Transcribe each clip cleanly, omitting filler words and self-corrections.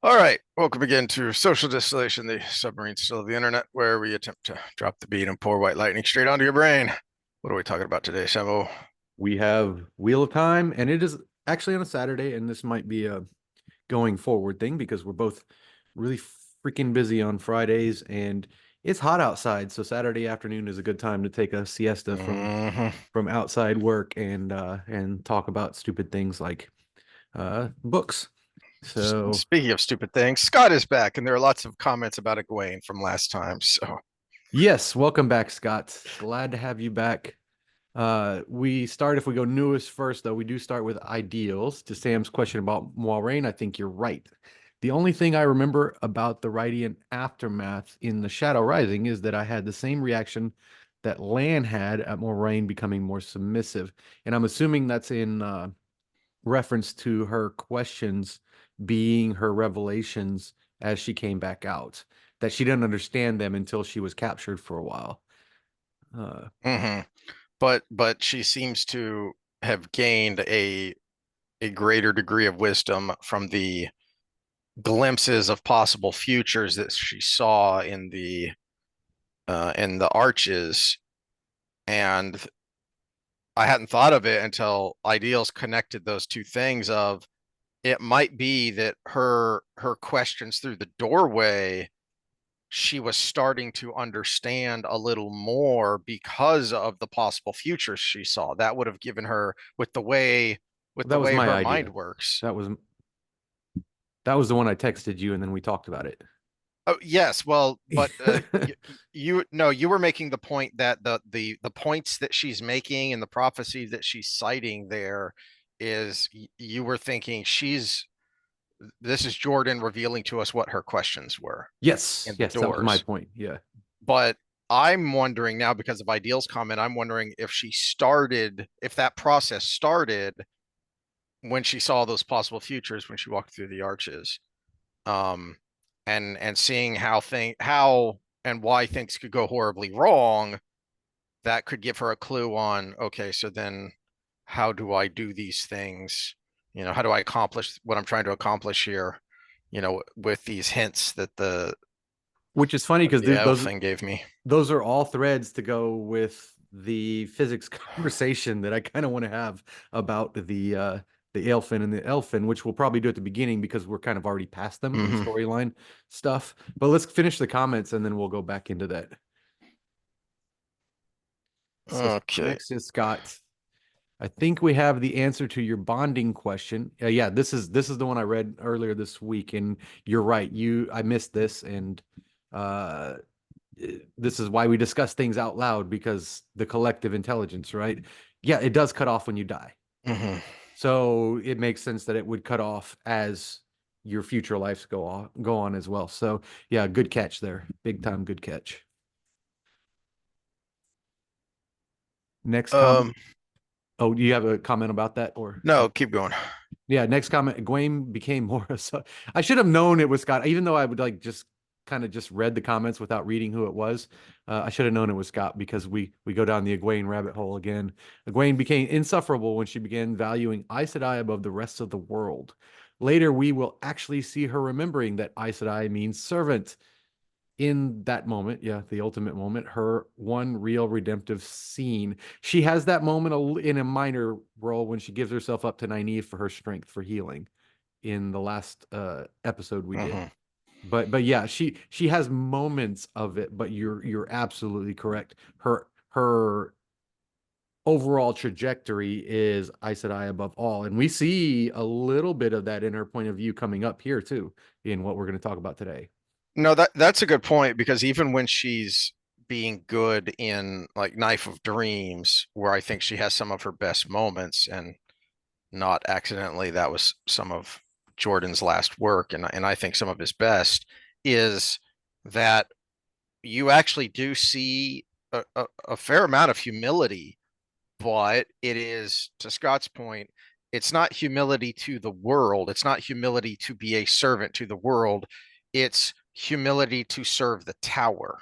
All right, welcome again to Social Distillation, the submarine still of the internet, where we attempt to drop the beat and pour white lightning straight onto your brain. What are we talking about today, Savo? We have Wheel of Time, and it is actually on a Saturday, and this might be a going forward thing because we're both really freaking busy on Fridays, and it's hot outside, so Saturday afternoon is a good time to take a siesta Hmm. from outside work and talk about stupid things like books. So Speaking of stupid things, Scott is back, and there are lots of comments about Egwene from last time. So, yes, welcome back, Scott. Glad to have you back. If we go newest first, though, we do start with ideals. To Sam's question about Moiraine, I think you're right. The only thing I remember about the Rydian aftermath in the Shadow Rising is that I had the same reaction that Lan had at Moiraine becoming more submissive. And I'm assuming that's in reference to her questions being her revelations as she came back out, that she didn't understand them until she was captured for a while. Uh, mhm. But she seems to have gained a greater degree of wisdom from the glimpses of possible futures that she saw in the arches, and I hadn't thought of it until Ideals connected those two things of it might be that her questions through the doorway, she was starting to understand a little more because of the possible futures she saw. That would have given her with the that was way my her mind idea. works. That was That was the one I texted you, and then we talked about it. Oh yes, well, but you no, you were making the point that the points that she's making and the prophecy that she's citing there is you were thinking she's this is Jordan revealing to us what her questions were Yes, in the yes, that was my doors. point. Yeah. But I'm wondering now because of Ideal's comment, I'm wondering if that process started when she saw those possible futures when she walked through the arches. Um, and seeing how and why things could go horribly wrong, that could give her a clue on, okay, so then how do I do these things? How do I accomplish what I'm trying to accomplish here? With these hints that Which is funny because the elf those thing gave me. those are all threads to go with the physics conversation that I kind of want to have about the Elfin and the Elfin, which we'll probably do at the beginning because we're kind of already past them in Hmm. storyline stuff. But let's finish the comments and then we'll go back into that. So Okay. next is Scott. I think we have the answer to your bonding question. Yeah, this is the one I read earlier this week, and you're right. I missed this, and uh, this is why we discuss things out loud because the collective intelligence, right? Yeah, it does cut off when you die, Hmm. so it makes sense that it would cut off as your future lives go on as well. So yeah, good catch there, big time good catch. Next comment. Um, Oh, do you have a comment about that or? no, keep going. Yeah, next comment. Egwene became more. So I should have known it was Scott, even though I would like just kind of just read the comments without reading who it was. I should have known it was Scott because we go down the Egwene rabbit hole again. Egwene became insufferable when she began valuing Aes Sedai above the rest of the world. Later, we will actually see her remembering that Aes Sedai means servant in that moment, yeah, the ultimate moment, her one real redemptive scene. She has that moment in a minor role when she gives herself up to Nynaeve for her strength for healing in the last episode we did. Hmm. But yeah, she has moments of it, but you're absolutely correct. Her overall trajectory is Aes Sedai above all. And we see a little bit of that in her point of view coming up here too, in what we're going to talk about today. No, that's a good point because even when she's being good in like Knife of Dreams, where I think she has some of her best moments, and not accidentally, that was some of Jordan's last work, and I think some of his best, is that you actually do see a fair amount of humility, but it is, to Scott's point, it's not humility to the world. It's not humility to be a servant to the world. It's humility to serve the tower.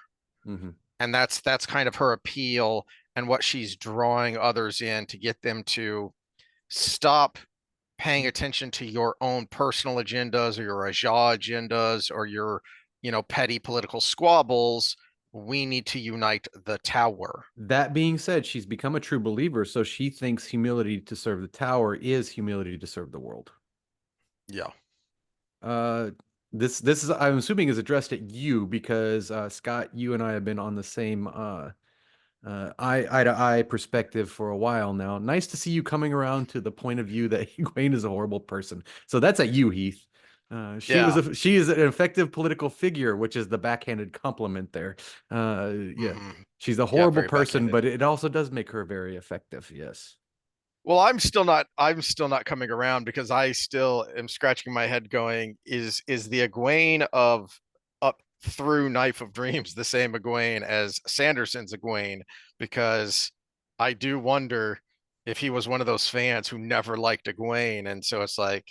Mm-hmm. And that's kind of her appeal and what she's drawing others in to get them to stop paying attention to your own personal agendas or your Ajah agendas or your, petty political squabbles. We need to unite the tower. That being said, she's become a true believer, so she thinks humility to serve the tower is humility to serve the world. Yeah. Uh, this is I'm assuming is addressed at you because Scott, you and I have been on the same eye to eye perspective for a while now. Nice to see you coming around to the point of view that Egwene is a horrible person. So that's at you, Heath. Yeah. She is an effective political figure, which is the backhanded compliment there. Yeah, Hmm. she's a Yeah, horrible very person, backhanded. but it also does make her very effective. Yes. Well, I'm still not coming around because I still am scratching my head going, is the Egwene of up through Knife of Dreams the same Egwene as Sanderson's Egwene? Because I do wonder if he was one of those fans who never liked Egwene, and so it's like,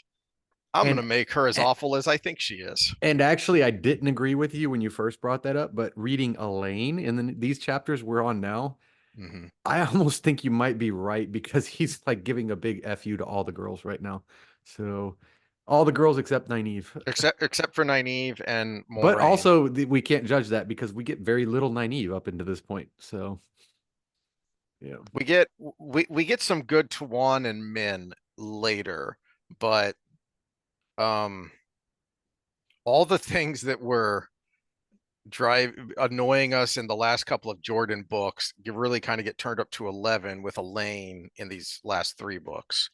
I'm gonna And make her as a- awful as I think she is. and actually, I didn't agree with you when you first brought that up, but reading Elayne in these chapters we're on now, Hmm. I almost think you might be right because he's like giving a big F you to all the girls right now. So all the girls except Nynaeve. Except for Nynaeve and But Moraine. also we can't judge that because we get very little Nynaeve up into this point. So yeah. We get some good Tuan and Min later, but um all the things that were drive annoying us in the last couple of Jordan books, you really kind of get turned up to 11 with Elayne in these last three books.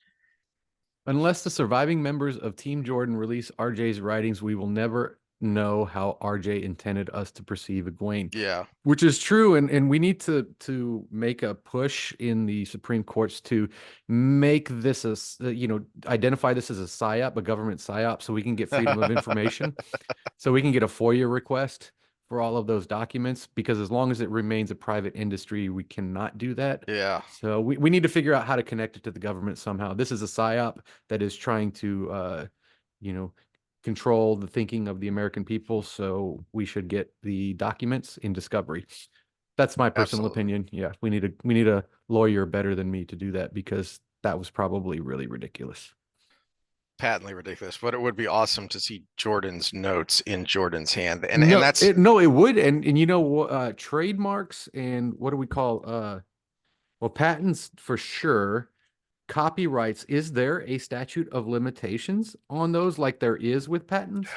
Unless the surviving members of Team Jordan release RJ's writings, we will never know how RJ intended us to perceive Egwene. Yeah. Which is true, and we need to make a push in the Supreme Courts to make this identify this as a psyop, a government psyop, so we can get freedom of information, so we can get a FOIA request for all of those documents. Because as long as it remains a private industry, we cannot do that. Yeah. So we need to figure out how to connect it to the government somehow. This is a psyop that is trying to, you know, control the thinking of the American people. So we should get the documents in discovery. That's my personal Absolutely. opinion. Yeah, we need a lawyer better than me to do that because that was probably really ridiculous. Patently ridiculous, but it would be awesome to see Jordan's notes in Jordan's hand. And No, that's it would, and trademarks and what do we call well, patents for sure. Copyrights, is there a statute of limitations on those like there is with patents?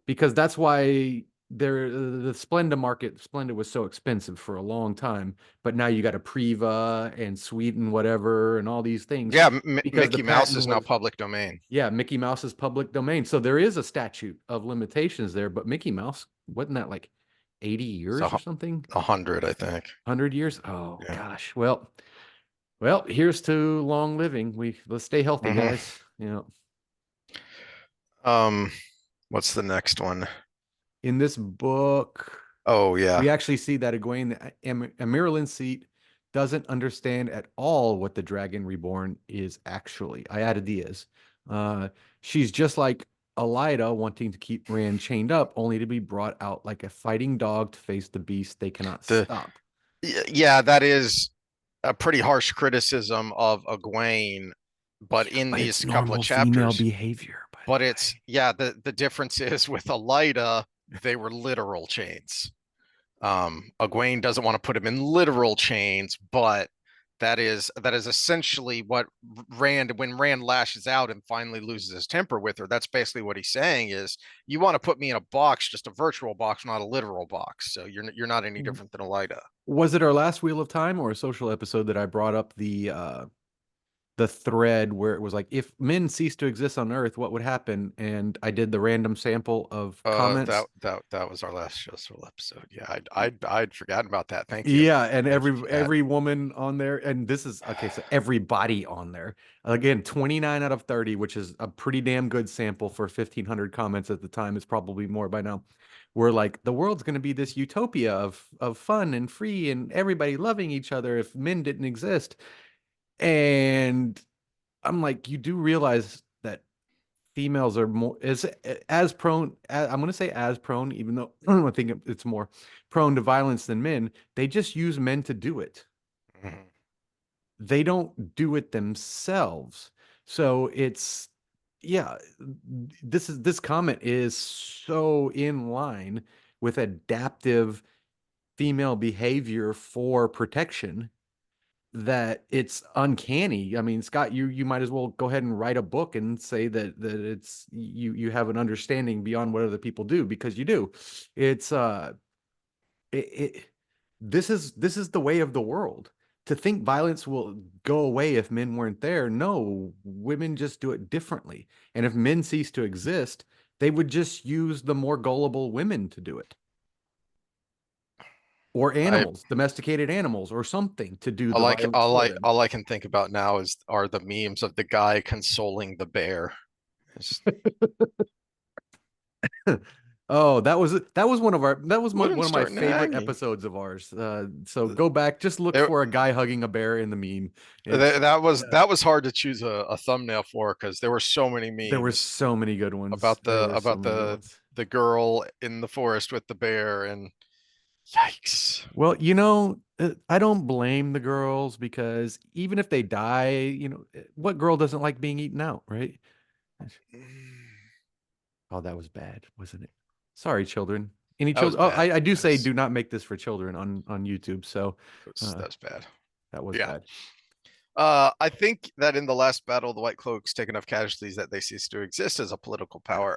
Because that's why the Splenda was so expensive for a long time, but now you got a Priva and Sweden whatever and all these things yeah, because the Mickey Mouse patent is now was, public domain. yeah, Mickey Mouse is public domain. So there is a statute of limitations there, but Mickey Mouse, wasn't that like 80 It's years or something? 100, I think. 100 years? Oh Yeah. gosh. Well, here's to long living. Let's stay healthy, Hmm. guys. Um, what's the next one? In this book, Oh we yeah. actually see that Egwene, Amiralin Seat, doesn't understand at all what the Dragon Reborn is actually. I added the is. Uh, she's just like Elida wanting to keep Rand chained up, only to be brought out like a fighting dog to face the beast they cannot The stop. Yeah, that is a pretty harsh criticism of Egwene, but Yeah, in but it's these couple of normal female chapters. behavior, by But the it's way. yeah, the difference is with Elida, they were literal chains. Egwene doesn't want to put him in literal chains, but that is essentially what Rand, when Rand lashes out and finally loses his temper with her, that's basically what he's saying is, you want to put me in a box, just a virtual box, not a literal box. So you're not any different than Elida. Was it our last Wheel of Time or a social episode that I brought up the thread where it was like if men ceased to exist on Earth, what would happen? And I did the random sample of That comments. that was our last social episode. Yeah, I'd forgotten about that. Thank you. Yeah, and Thank you for that. every woman on there, and this is okay, so everybody on there. Again, 29 out of 30, which is a pretty damn good sample for 1,500 comments at the time. It's probably more by now. We're like, the world's going to be this utopia of fun and free and everybody loving each other if men didn't exist. And I'm like, you do realize that females are more is as prone I'm going to say as prone, even though I think it's more prone to violence than men. They just use men to do it. Mhm. They don't do it themselves. So it's yeah, this comment is so in line with adaptive female behavior for protection that it's uncanny. I mean, Scott, you might as well go ahead and write a book and say that it's you have an understanding beyond what other people do, because you do. It's it this is the way of the world. To think violence will go away if men weren't there. No, women just do it differently. And if men cease to exist, they would just use the more gullible women to do it. Or I animals, domesticated animals, or something to do all the I ca- violence for them. all I can think about now is are the memes of the guy consoling the bear. It's, Oh, that was one of our that was one Wouldn't of my start favorite nagging. episodes of ours. So go back, just look It, for a guy hugging a bear in the meme. It's that was hard to choose a thumbnail for because there were so many there were memes so many good ones. about There the were so about many good the ones. the girl in the forest with the bear and yikes. Well, I don't blame the girls, because even if they die, what girl doesn't like being eaten out, right? Oh, that was bad, wasn't it? Sorry, children. Any That was children? Oh, bad. I do That say was, do not make this for children on YouTube. So, that was, uh, that was bad. that was Yeah. bad. I think that in the last battle, the White Cloaks take enough casualties that they cease to exist as a political power.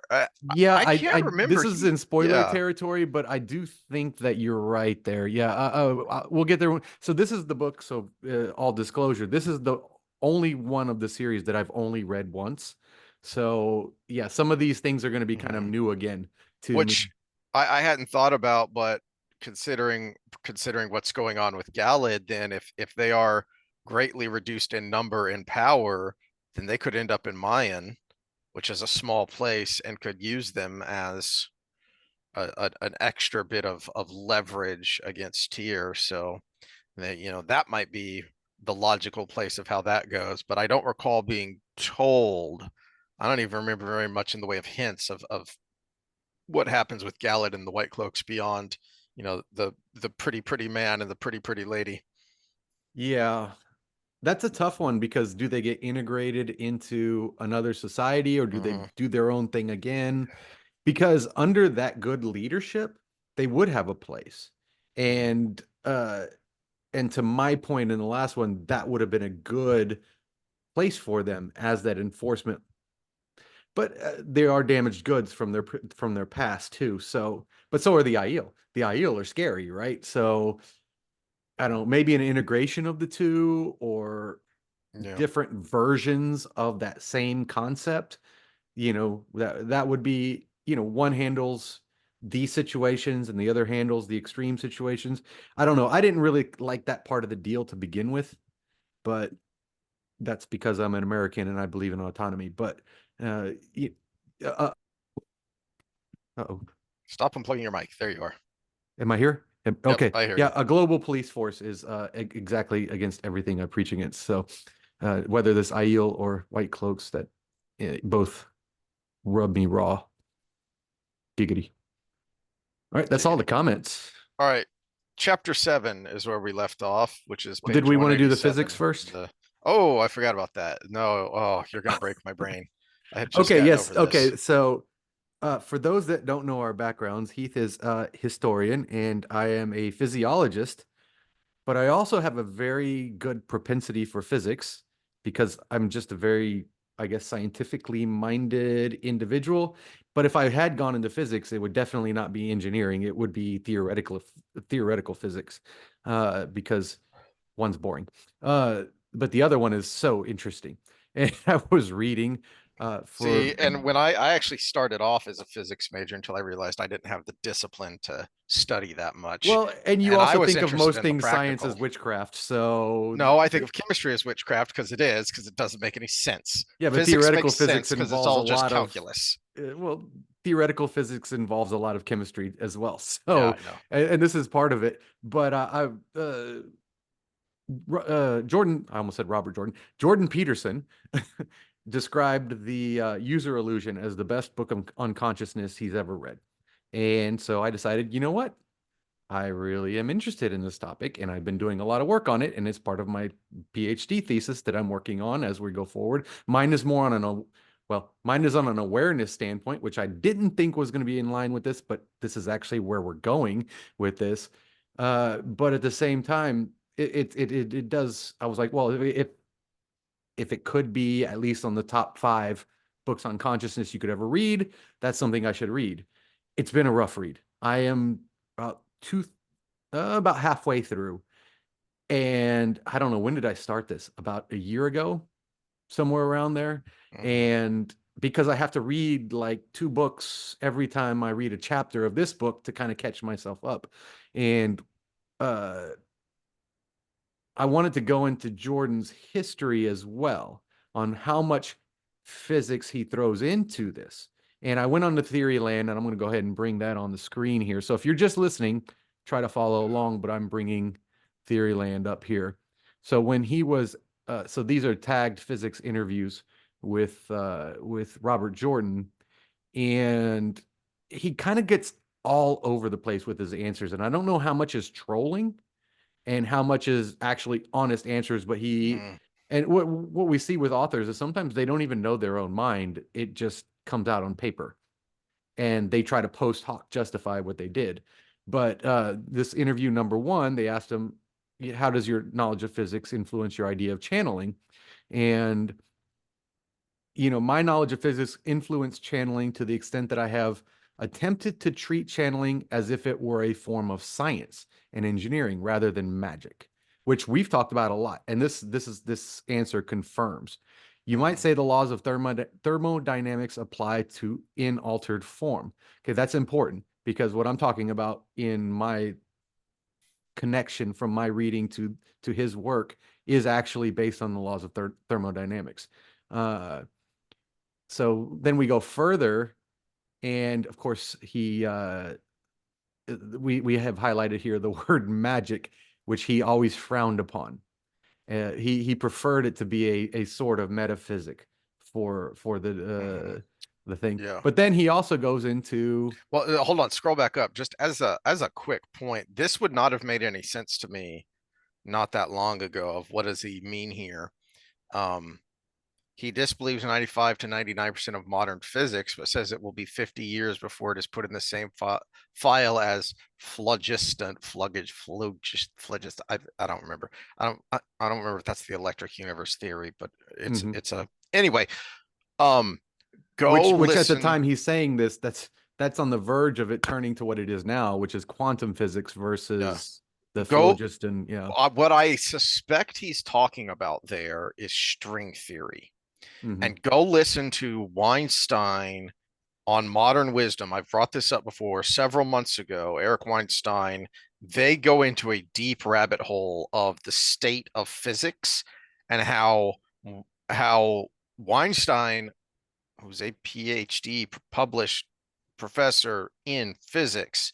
Yeah, I can't this remember. is in spoiler Yeah. territory, but I do think that you're right there. Yeah, we'll get there. So this is the book. So all disclosure, this is the only one of the series that I've only read once. So yeah, some of these things are going to be kind of Mhm. new again to me. Which I hadn't thought about, but considering what's going on with Galad, then if they are greatly reduced in number and power, then they could end up in Mayan, which is a small place, and could use them as an extra bit of leverage against Tyr. So that might be the logical place of how that goes. But I don't recall being told. I don't even remember very much in the way of hints of what happens with Galad and the White Cloaks beyond, the pretty man and the pretty lady. Yeah, that's a tough one, because do they get integrated into another society, or do they Hmm. do their own thing again? Because under that good leadership, they would have a place. Hmm. And to my point in the last one, that would have been a good place for them as that enforcement. But they are damaged goods from their past too. So, but so are the Aiel. The Aiel are scary, right? So I don't know, maybe an integration of the two, or Yeah. different versions of that same concept. That would be, one handles these situations and the other handles the extreme situations. I don't know. I didn't really like that part of the deal to begin with, but that's because I'm an American and I believe in autonomy. But uh, uh, oh, Stop unplugging your mic. There you are. am I here? Yep, Okay, I hear yeah. you. A global police force is exactly against everything I'm preaching against. So whether this Aiel or White Cloaks, that both rub me raw. Giggity. All right, that's all the Giggity. comments. All right. Chapter 7 is where we left off, which is Well, did page we want to do the physics 187. first? Oh, I forgot about that. No, oh, you're gonna break my brain. I had just Okay, gotten yes. over this. Okay, so for those that don't know our backgrounds, Heath is a historian and I am a physiologist. But I also have a very good propensity for physics, because I'm just a very, I guess, scientifically minded individual. But if I had gone into physics, it would definitely not be engineering. It would be theoretical physics, because one's boring. But the other one is so interesting. And I was reading for See, and when I actually started off as a physics major until I realized I didn't have the discipline to study that much. well, and you And I also was think of interested most in the things science as practical. witchcraft. So No, I think of chemistry as witchcraft because it doesn't make any sense. yeah, but Physics theoretical makes physics sense because it's involves a all just lot of calculus. well, theoretical physics involves a lot of chemistry as well. Yeah, So, I know. and this is part of it. But Jordan, I almost said Robert Jordan, Jordan Peterson described the User Illusion as the best book on consciousness he's ever read. And so I decided, you know what? I really am interested in this topic, and I've been doing a lot of work on it, and it's part of my PhD thesis that I'm working on as we go forward. Mine is more on mine is on an awareness standpoint, which I didn't think was going to be in line with this, but this is actually where we're going with this. But at the same time, it does. I was like, well, if it could be at least on the top 5 books on consciousness you could ever read, that's something I should read. It's been a rough read. I am two about halfway through. And I don't know, when did I start this? About a year ago, somewhere around there. Hmm. And because I have to read like 2 books every time I read a chapter of this book to kind of catch myself up. And uh, I wanted to go into Jordan's history as well on how much physics he throws into this. And I went on to Theory Land, and I'm going to go ahead and bring that on the screen here. So if you're just listening, try to follow along, but I'm bringing Theory Land up here. So when he was, so these are tagged physics interviews with Robert Jordan, and he kind of gets all over the place with his answers, and I don't know how much is trolling and how much is actually honest answers. But he, Mm. and what we see with authors is sometimes they don't even know their own mind. It just comes out on paper, and they try to post hoc justify what they did. But this interview number one, they asked him, "How does your knowledge of physics influence your idea of channeling?" And my knowledge of physics influenced channeling to the extent that I have attempted to treat channeling as if it were a form of science and engineering rather than magic, which we've talked about a lot. And this answer confirms. You might Hmm. say the laws of thermodynamics apply to in altered form. Okay, that's important because what I'm talking about in my connection from my reading to his work is actually based on the laws of thermodynamics. Uh, so then we go further, and of course we have highlighted here the word magic, which he always frowned upon. He preferred it to be a sort of metaphysic for Hmm. the thing. Yeah. But then he also goes into Well, hold on, scroll back up. Just as a quick point, this would not have made any sense to me not that long ago of what does he mean here. Um, he disbelieves 95 to 99% of modern physics, but says it will be 50 years before it is put in the same file as I don't remember. I don't remember if that's the electric universe theory, but mhm. it's a anyway. Um, go Which at the listen. time he's saying this, that's on the verge of it turning to what it is now, which is quantum physics Yeah, versus the go. phlogiston. Yeah. What I suspect he's talking about there is string theory. Hmm. And go listen to Weinstein on Modern Wisdom. I've brought this up before several months ago. Eric Weinstein, they go into a deep rabbit hole of the state of physics and how Weinstein, who's a PhD published professor in physics,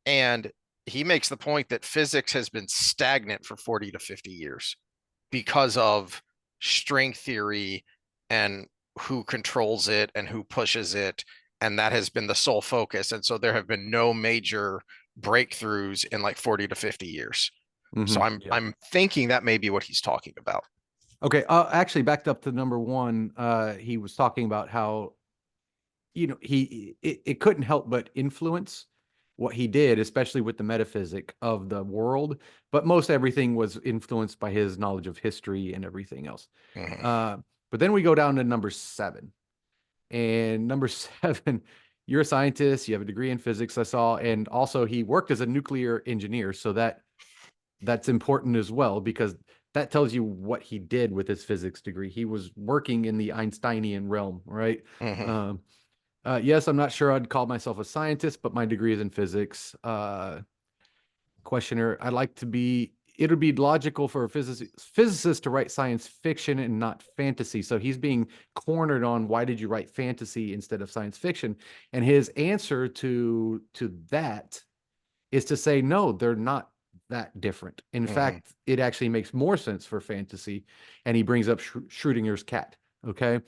and he makes the point that physics has been stagnant for 40 to 50 years because of string theory and who controls it and who pushes it. And that has been the sole focus. And so there have been no major breakthroughs in like 40 to 50 years. So Hmm. Yeah. I'm thinking that may be what he's talking about. Okay. Actually, backed up to number one, he was talking about how it couldn't help but influence what he did, especially with the metaphysic of the world. But most everything was influenced by his knowledge of history and everything else. Mm-hmm. Uh, but then we go down to number seven, and number seven. You're a scientist. You have a degree in physics, I saw, and also he worked as a nuclear engineer. So that's important as well because that tells you what he did with his physics degree. He was working in the Einsteinian realm, right? Mm-hmm. Um, yes, I'm not sure I'd call myself a scientist, but my degree is in physics. Questioner, I'd like to be. It would be logical for a physicist to write science fiction and not fantasy. So he's being cornered on why did you write fantasy instead of science fiction? And his answer to that is to say no, they're not that different. In Mm-hmm. fact, it actually makes more sense for fantasy. And he brings up Schrodinger's cat. Okay,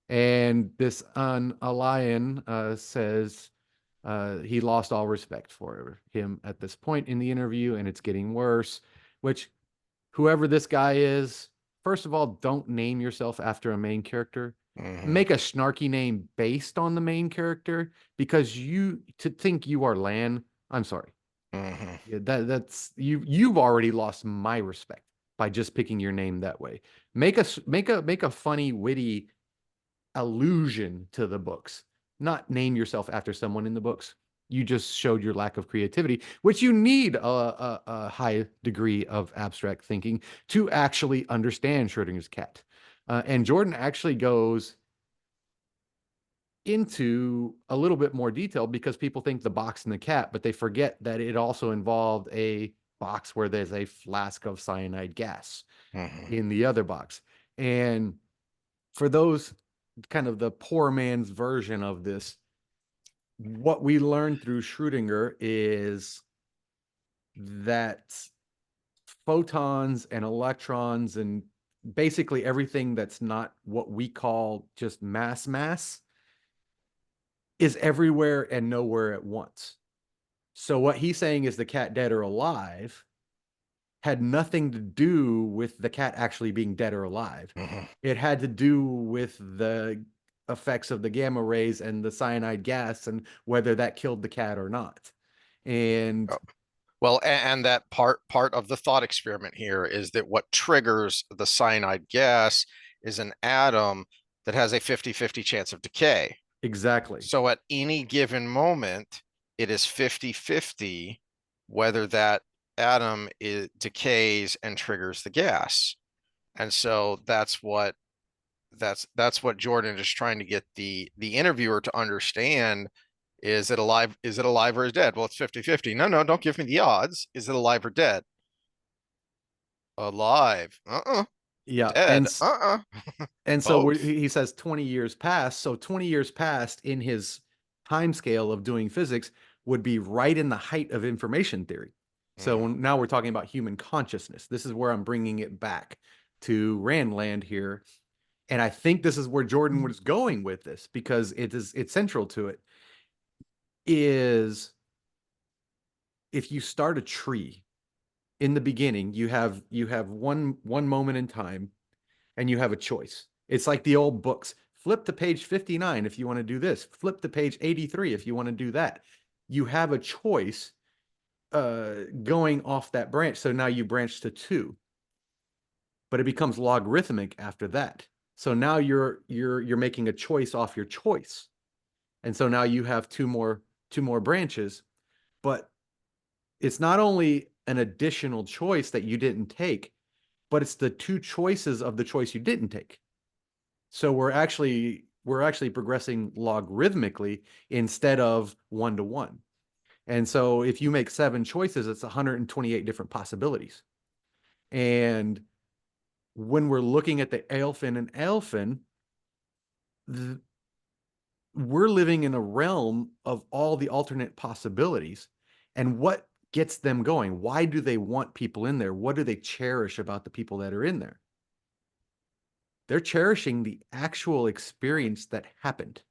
and this on a lion says He lost all respect for him at this point in the interview, and it's getting worse. Which, whoever this guy is, first of all, don't name yourself after a main character. Hmm. Make a snarky name based on the main character, because to think you are Lan, I'm sorry. Hmm. Yeah, that's you've already lost my respect by just picking your name that way. Make a funny, witty allusion to the books, not name yourself after someone in the books. You just showed your lack of creativity, which you need a high degree of abstract thinking to actually understand Schrodinger's cat. And Jordan actually goes into a little bit more detail because people think the box and the cat, but they forget that it also involved a box where there's a flask of cyanide gas Hmm. in the other box. And for those, kind of the poor man's version of this, what we learned through Schrödinger is that photons and electrons and basically everything that's not what we call just mass is everywhere and nowhere at once. So what he's saying is the cat, dead or alive, had nothing to do with the cat actually being dead or alive. Hmm. It had to do with the effects of the gamma rays and the cyanide gas and whether that killed the cat or not. And Well, and that part of the thought experiment here is that what triggers the cyanide gas is an atom that has a 50-50 chance of decay. exactly. So at any given moment, it is 50-50 whether that atom decays and triggers the gas. And so that's what Jordan is trying to get the interviewer to understand. Is it alive or is dead? Well, it's 50-50. No, don't give me the odds. Is it alive or dead? Alive. Yeah. Dead. And so Both. he says 20 years past. So 20 years past in his time scale of doing physics would be right in the height of information theory. So Mm, now we're talking about human consciousness. This is where I'm bringing it back to Randland here. And I think this is where Jordan was going with this because it's central to it. Is if you start a tree in the beginning, you have one moment in time and you have a choice. It's like the old books. Flip to page 59 if you want to do this. Flip to page 83 if you want to do that. You have a choice going off that branch. So now you branch to two, but it becomes logarithmic after that. So now you're making a choice off your choice. And so now you have two more branches, but it's not only an additional choice that you didn't take, but it's the two choices of the choice you didn't take. So we're actually progressing logarithmically instead of 1 to 1. And so if you make 7 choices, it's 128 different possibilities. And when we're looking at the Elfin and Elfin, we're living in a realm of all the alternate possibilities. And what gets them going? Why do they want people in there? What do they cherish about the people that are in there? They're cherishing the actual experience that happened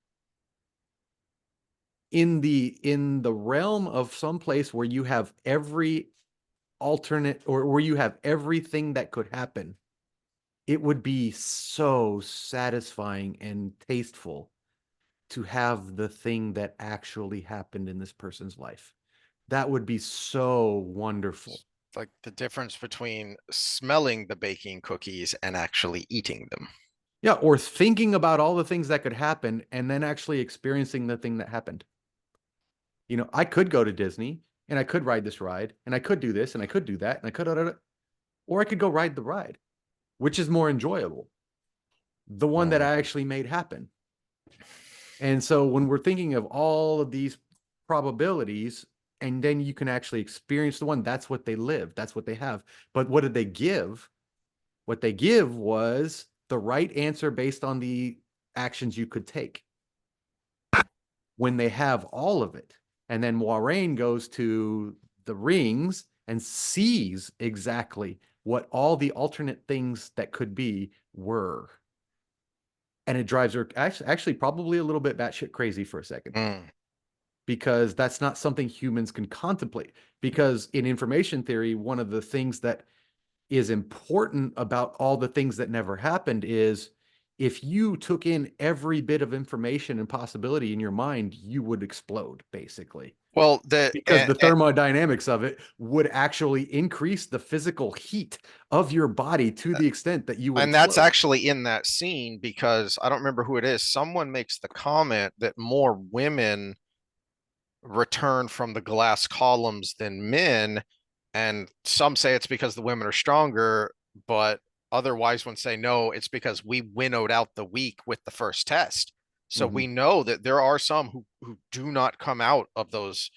in the realm of some place where you have every alternate, or where you have everything that could happen. It would be so satisfying and tasteful to have the thing that actually happened in this person's life. That would be so wonderful. like the difference between smelling the baking cookies and actually eating them. Yeah, or thinking about all the things that could happen and then actually experiencing the thing that happened. I could go to Disney and I could ride this ride and I could do this and I could do that and I could, or I could go ride the ride. Which is more enjoyable? The one that I Mm. actually made happen. And so when we're thinking of all of these probabilities, and then you can actually experience the one, that's what they live, that's what they have. But what did they give? What they give was the right answer based on the actions you could take when they have all of it. And then Moiraine goes to the rings and sees exactly what all the alternate things that could be were. And it drives her actually probably a little bit batshit crazy for a second. Mm. because that's not something humans can contemplate. Because in information theory, one of the things that is important about all the things that never happened is if you took in every bit of information and possibility in your mind, you would explode, basically. Well, Because the thermodynamics of it would actually increase the physical heat of your body to the extent that you would and that's explode. actually in that scene because I don't remember who it is. Someone makes the comment that more women return from the glass columns than men. And some say it's because the women are stronger, but other wise ones say no, it's because we winnowed out the weak with the first test. So Mhm. we know that there are some who do not come out of those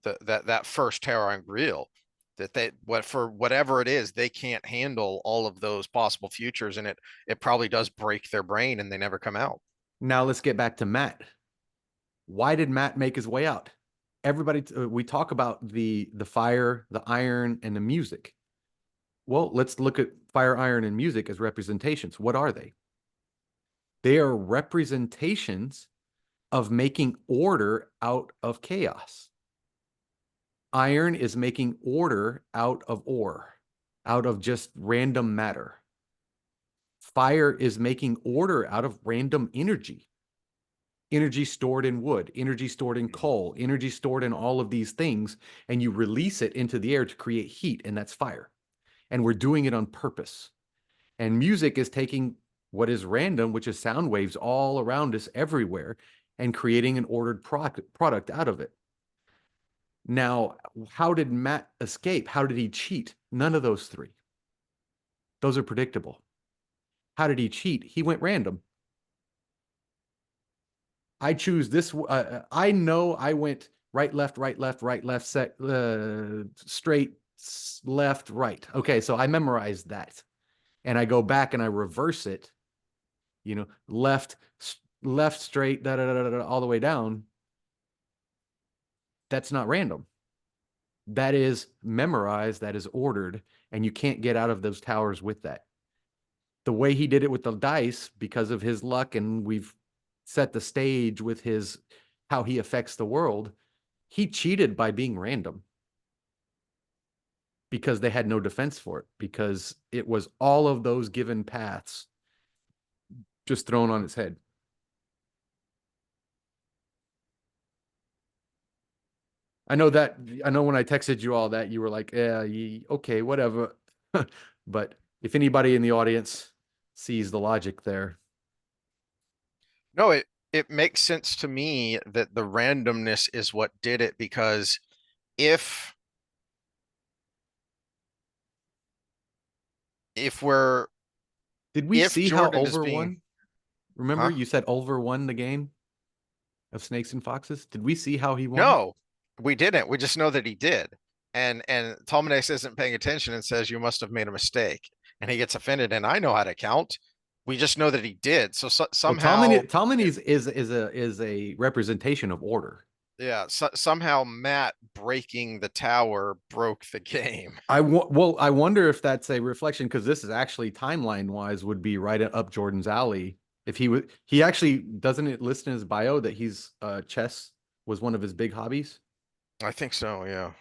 that first Terra and Grill. That they what for whatever it is, they can't handle all of those possible futures, and it probably does break their brain and they never come out. Now let's get back to Matt. Why did Matt make his way out? Everybody, we talk about the fire, the iron, and the music. Well, let's look at fire, iron, and music as representations. What are they? They are representations of making order out of chaos. Iron is making order out of ore, out of just random matter. Fire is making order out of random energy. Energy stored in wood, energy stored in coal, energy stored in all of these things, and you release it into the air to create heat, and that's fire. And we're doing it on purpose. And music is taking what is random, which is sound waves all around us everywhere, and creating an ordered product out of it. Now, how did Matt escape? How did he cheat? None of those three. Those are predictable. How did he cheat? He went random. I choose this. I know I went right, left, right, left, right, left, straight, left, right. Okay, so I memorized that, and I go back and I reverse it. Left, left, straight, da, da, da, da, da, all the way down. That's not random. That is memorized. That is ordered, and you can't get out of those towers with that. The way he did it with the dice, because of his luck, and we've set the stage with his how he affects the world. He cheated by being random because they had no defense for it, because it was all of those given paths just thrown on its head. I know when I texted you all that, you were like, yeah, okay, whatever. But if anybody in the audience sees the logic there, No, it makes sense to me that the randomness is what did it because if if we're did we if see how Jordan is Ulver being, won? Remember, huh? you said Ulver won the game of Snakes and Foxes. Did we see how he won? No, we didn't. We just know that he did. And Tolmanex isn't paying attention and says you must have made a mistake. And he gets offended, and I know how to count. We just know that he did. So, Well, somehow, Talman it, is a representation of order. yeah, somehow Matt breaking the tower broke the game. I wonder if that's a reflection, because this is actually timeline wise would be right up Jordan's alley. If he actually doesn't it list in his bio that he's chess was one of his big hobbies. I think so, yeah.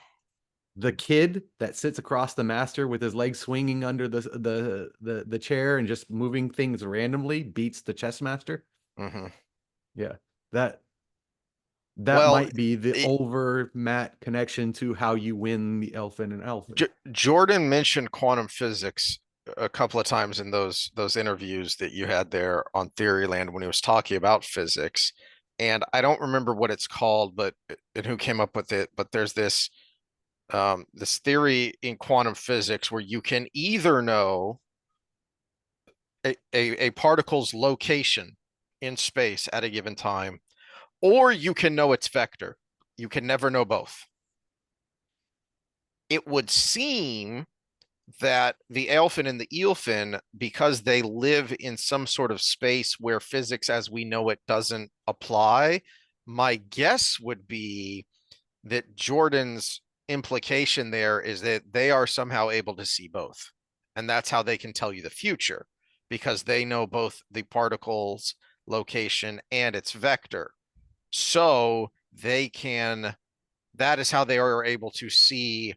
The kid that sits across the master with his legs swinging under the chair and just moving things randomly beats the chess master. Hmm. Yeah, that that Well, might be the it, over Matt connection to how you win the Elfin and Elfin. Jordan mentioned quantum physics a couple of times in those interviews that you had there on Theoryland when he was talking about physics. And I don't remember what it's called, but and who came up with it. But there's this theory in quantum physics where you can either know a particle's location in space at a given time, or you can know its vector. You can never know both. It would seem that the elfin and the eelfin, because they live in some sort of space where physics as we know it doesn't apply, my guess would be that Jordan's implication there is that they are somehow able to see both. And that's how they can tell you the future, because they know both the particle's location and its vector. So they can, that is how they are able to see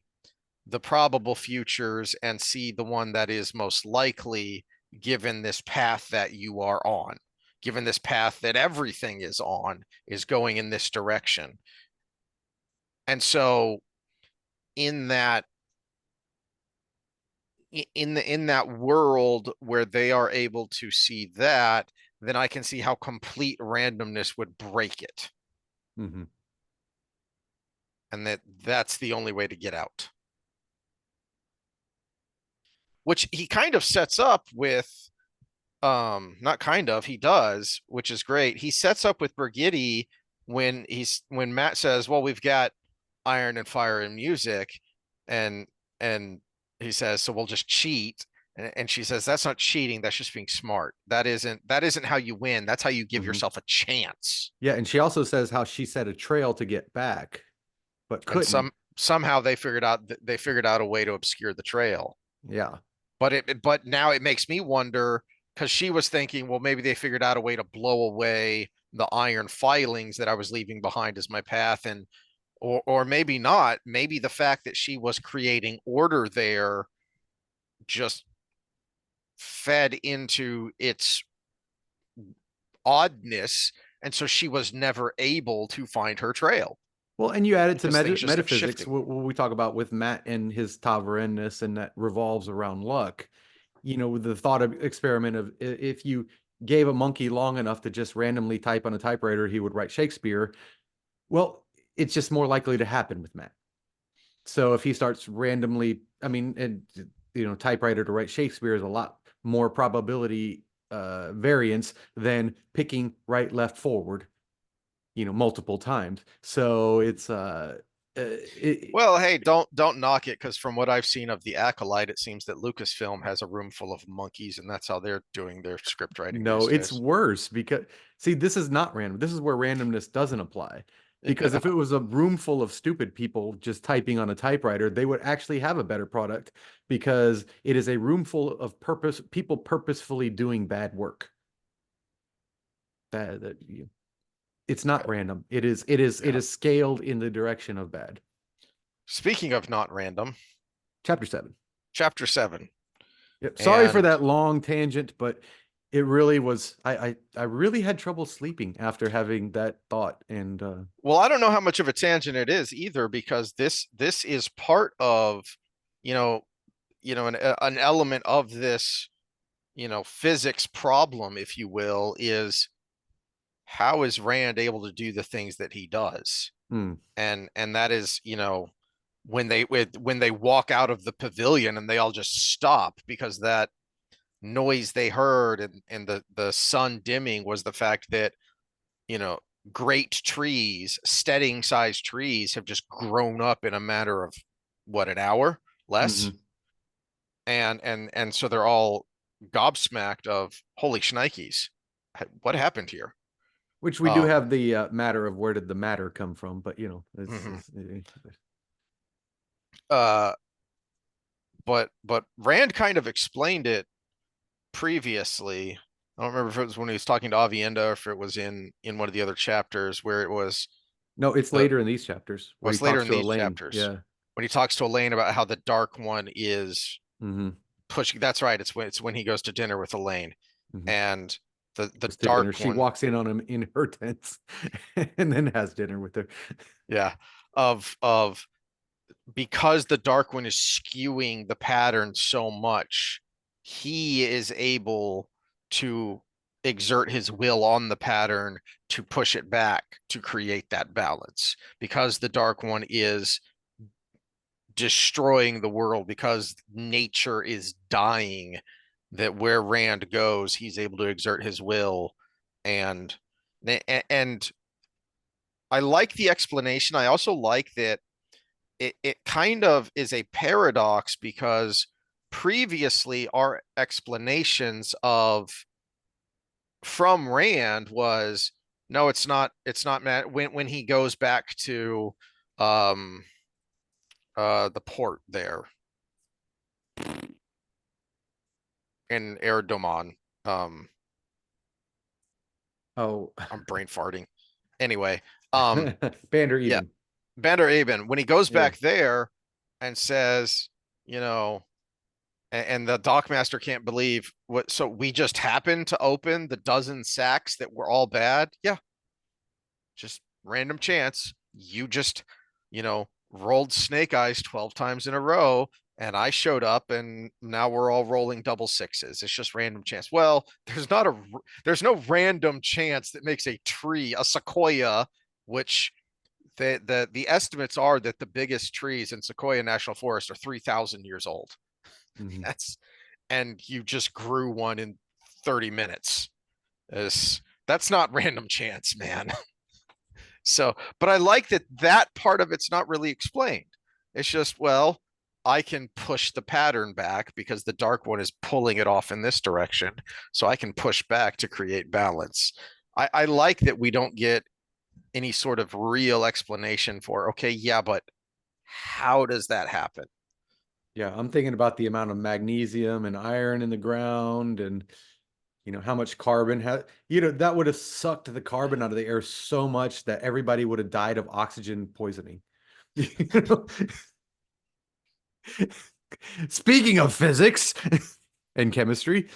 the probable futures and see the one that is most likely given this path that you are on, given this path that everything is on, is going in this direction. And so in that in that world where they are able to see that, then I can see how complete randomness would break it. Mm-hmm. And that's the only way to get out. Which he kind of sets up with not kind of, he does, which is great. He sets up with Brigitte when Matt says, well, we've got iron and fire and music, and and he says, so we'll just cheat. And she says, that's not cheating, that's just being smart. That isn't how you win. That's how you give Mm-hmm. yourself a chance. Yeah, and she also says how she set a trail to get back, but And couldn't. somehow they figured out a way to obscure the trail. Yeah. But now it makes me wonder, because she was thinking, well, maybe they figured out a way to blow away the iron filings that I was leaving behind as my path, and or maybe not. Maybe the fact that she was creating order there just fed into its oddness, and so she was never able to find her trail Well, and you add it to because things just kept metaphysics, shifting. what we talk about with Matt and his Taverness, and that revolves around luck. You know, the thought of experiment of if you gave a monkey long enough to just randomly type on a typewriter, he would write Shakespeare. Well, it's just more likely to happen with Matt. So if he starts randomly, I mean, and typewriter to write Shakespeare is a lot more probability variance than picking right, left, forward, multiple times. So it's Well, hey, don't knock it, because from what I've seen of the Acolyte, it seems that Lucasfilm has a room full of monkeys, and that's how they're doing their script writing no, these it's days. worse because see, this is not random. This is where randomness doesn't apply. Because if it was a room full of stupid people just typing on a typewriter, they would actually have a better product because it is a room full of people purposefully doing bad work. That it's not random. It Yeah. is scaled in the direction of bad. Speaking of not random, Chapter 7. chapter 7. Yep. Sorry for And that long tangent, but it really was. I really had trouble sleeping after having that thought. And well, I don't know how much of a tangent it is either, because this is part of, you know, an element of this, physics problem, if you will, is how is Rand able to do the things that he does? hmm, And that is, when they walk out of the pavilion and they all just stop because that noise they heard, and the sun dimming was the fact that, you know, great trees, steading sized trees, have just grown up in a matter of what, an hour less. mhm. And so they're all gobsmacked of, holy shnikes, what happened here? Which we do Um, have the matter of where did the matter come from, but mhm. uh, but Rand kind of explained it previously. I don't remember if it was when he was talking to Avienda or if it was in one of the other chapters where it was No, it's the later in these chapters where he what's later talks in to these Elayne. chapters Yeah. when he talks to Elayne about how the Dark One is Hmm. pushing. That's right. It's when he goes to dinner with Elayne, Hmm. and the Goes to dinner. Dark She One, walks in on him in her tent and then has dinner with her. yeah, of because the Dark One is skewing the pattern so much, he is able to exert his will on the pattern to push it back to create that balance, because the Dark One is destroying the world, because nature is dying, that where Rand goes, he's able to exert his will. And and I like the explanation. I also like that it kind of is a paradox, because previously our explanations of from Rand was, no, it's not Matt, when he goes back to um the port there in Eridomon. um Oh, I'm brain farting. Anyway, Bander yeah, even. Bender Aben, when he goes Yeah. back there and says, you know, and the dockmaster can't believe what, so we just happened to open the dozen sacks that were all bad. Yeah, just random chance. You just, rolled snake eyes 12 times in a row, and I showed up, and now we're all rolling double sixes. It's just random chance. Well, there's no random chance that makes a tree, a sequoia, which the estimates are that the biggest trees in Sequoia National Forest are 3,000 years old. Mhm. That's and you just grew one in 30 minutes. That's not random chance, man. So, but I like that part of it's not really explained. It's just, well, I can push the pattern back because the dark one is pulling it off in this direction. So I can push back to create balance. I like that we don't get any sort of real explanation for, okay, yeah, but how does that happen? Yeah, I'm thinking about the amount of magnesium and iron in the ground and how much carbon has, that would have sucked the carbon out of the air so much that everybody would have died of oxygen poisoning. You know? Speaking of physics and chemistry.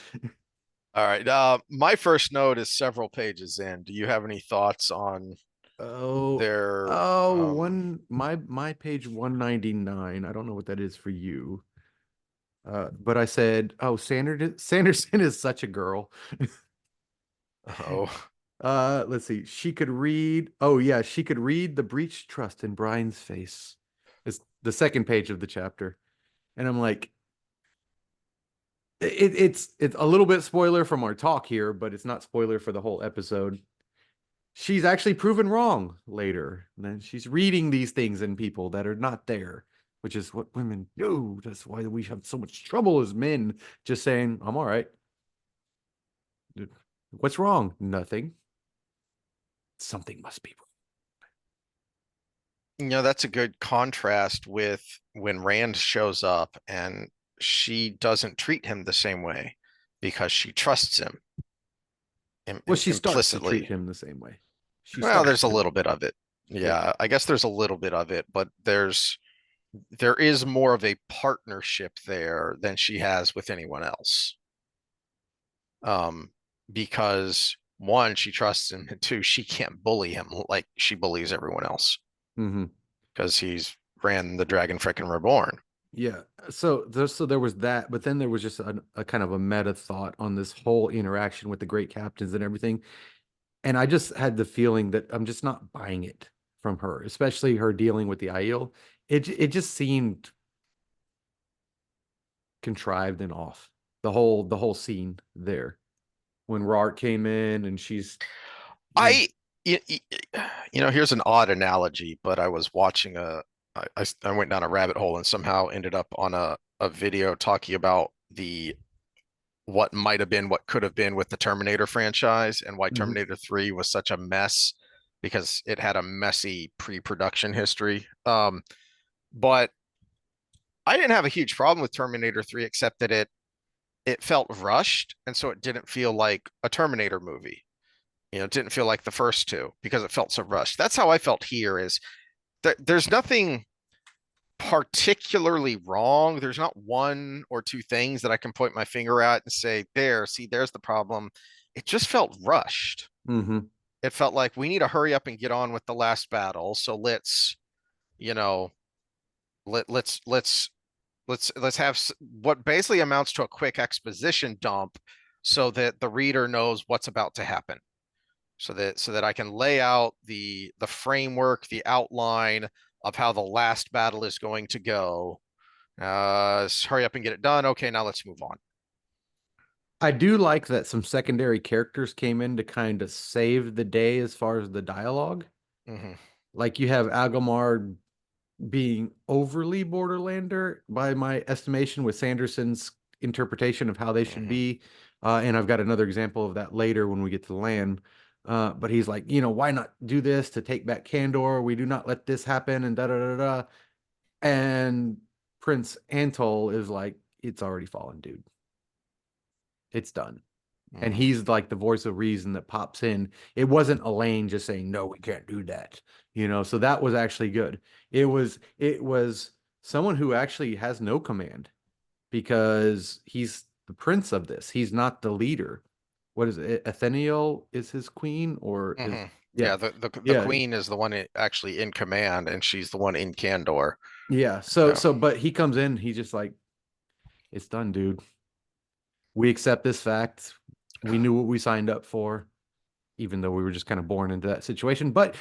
All right. My first note is several pages in. Do you have any thoughts on Oh, their my page 199. I don't know what that is for you. But I said, oh, Sanderson is such a girl. oh Let's see. She could read. Oh yeah, she could read the breached trust in Brian's face. It's the second page of the chapter, and I'm like, it's a little bit spoiler from our talk here, but it's not spoiler for the whole episode. She's actually proven wrong later. And then she's reading these things in people that are not there, which is what women do. That's why we have so much trouble as men, just saying, I'm all right. What's wrong? Nothing. Something must be wrong. that's a good contrast with when Rand shows up and she doesn't treat him the same way because she trusts him Well, she starts to treat implicitly. him the same way. She Well, starts there's a to. little bit of it. Yeah. Yeah, I guess there's a little bit of it, but there is more of a partnership there than she has with anyone else. Um, because one, she trusts him, and two, she can't bully him like she bullies everyone else Hmm. because he's ran the Dragon frickin' Reborn. Yeah. So there was that, but then there was just a kind of a meta thought on this whole interaction with the great captains and everything. And I just had the feeling that I'm just not buying it from her, especially her dealing with the Aiel. It just seemed contrived and off. The whole scene there when Rart came in and she's, you know, I, here's an odd analogy, but I was watching I went down a rabbit hole and somehow ended up on a video talking about what might have been, what could have been with the Terminator franchise and why mhm, Terminator 3 was such a mess because it had a messy pre-production history. But I didn't have a huge problem with Terminator 3 except that it felt rushed and so it didn't feel like a Terminator movie. It didn't feel like the first two because it felt so rushed. That's how I felt here is there's nothing particularly wrong. There's not one or two things that I can point my finger at and say, there, see, there's the problem. It just felt rushed. mhm. It felt like we need to hurry up and get on with the last battle. So you know, let's have what basically amounts to a quick exposition dump so that the reader knows what's about to happen. So that I can lay out the framework, the outline of how the last battle is going to go. Hurry up and get it done. Okay, now let's move on. I do like that some secondary characters came in to kind of save the day as far as the dialogue. Hmm. Like you have Agomar being overly Borderlander by my estimation with Sanderson's interpretation of how they should Hmm. be. And I've got another example of that later when we get to the land. But he's like, why not do this to take back Candor? We do not let this happen and da da da da. And Prince Antol is like, it's already fallen, dude. It's done. And Mhm. he's like the voice of reason that pops in. It wasn't Elayne just saying, no, we can't do that. So that was actually good. It was someone who actually has no command because he's the prince of this. He's not the leader. What is it? Atheniel is his queen, or is Mhm. yeah, Yeah, the yeah, queen is the one actually in command, and she's the one in Candor. yeah. So Yeah. so but he comes in, he's just like, it's done, dude. We accept this fact. We knew what we signed up for, even though we were just kind of born into that situation. But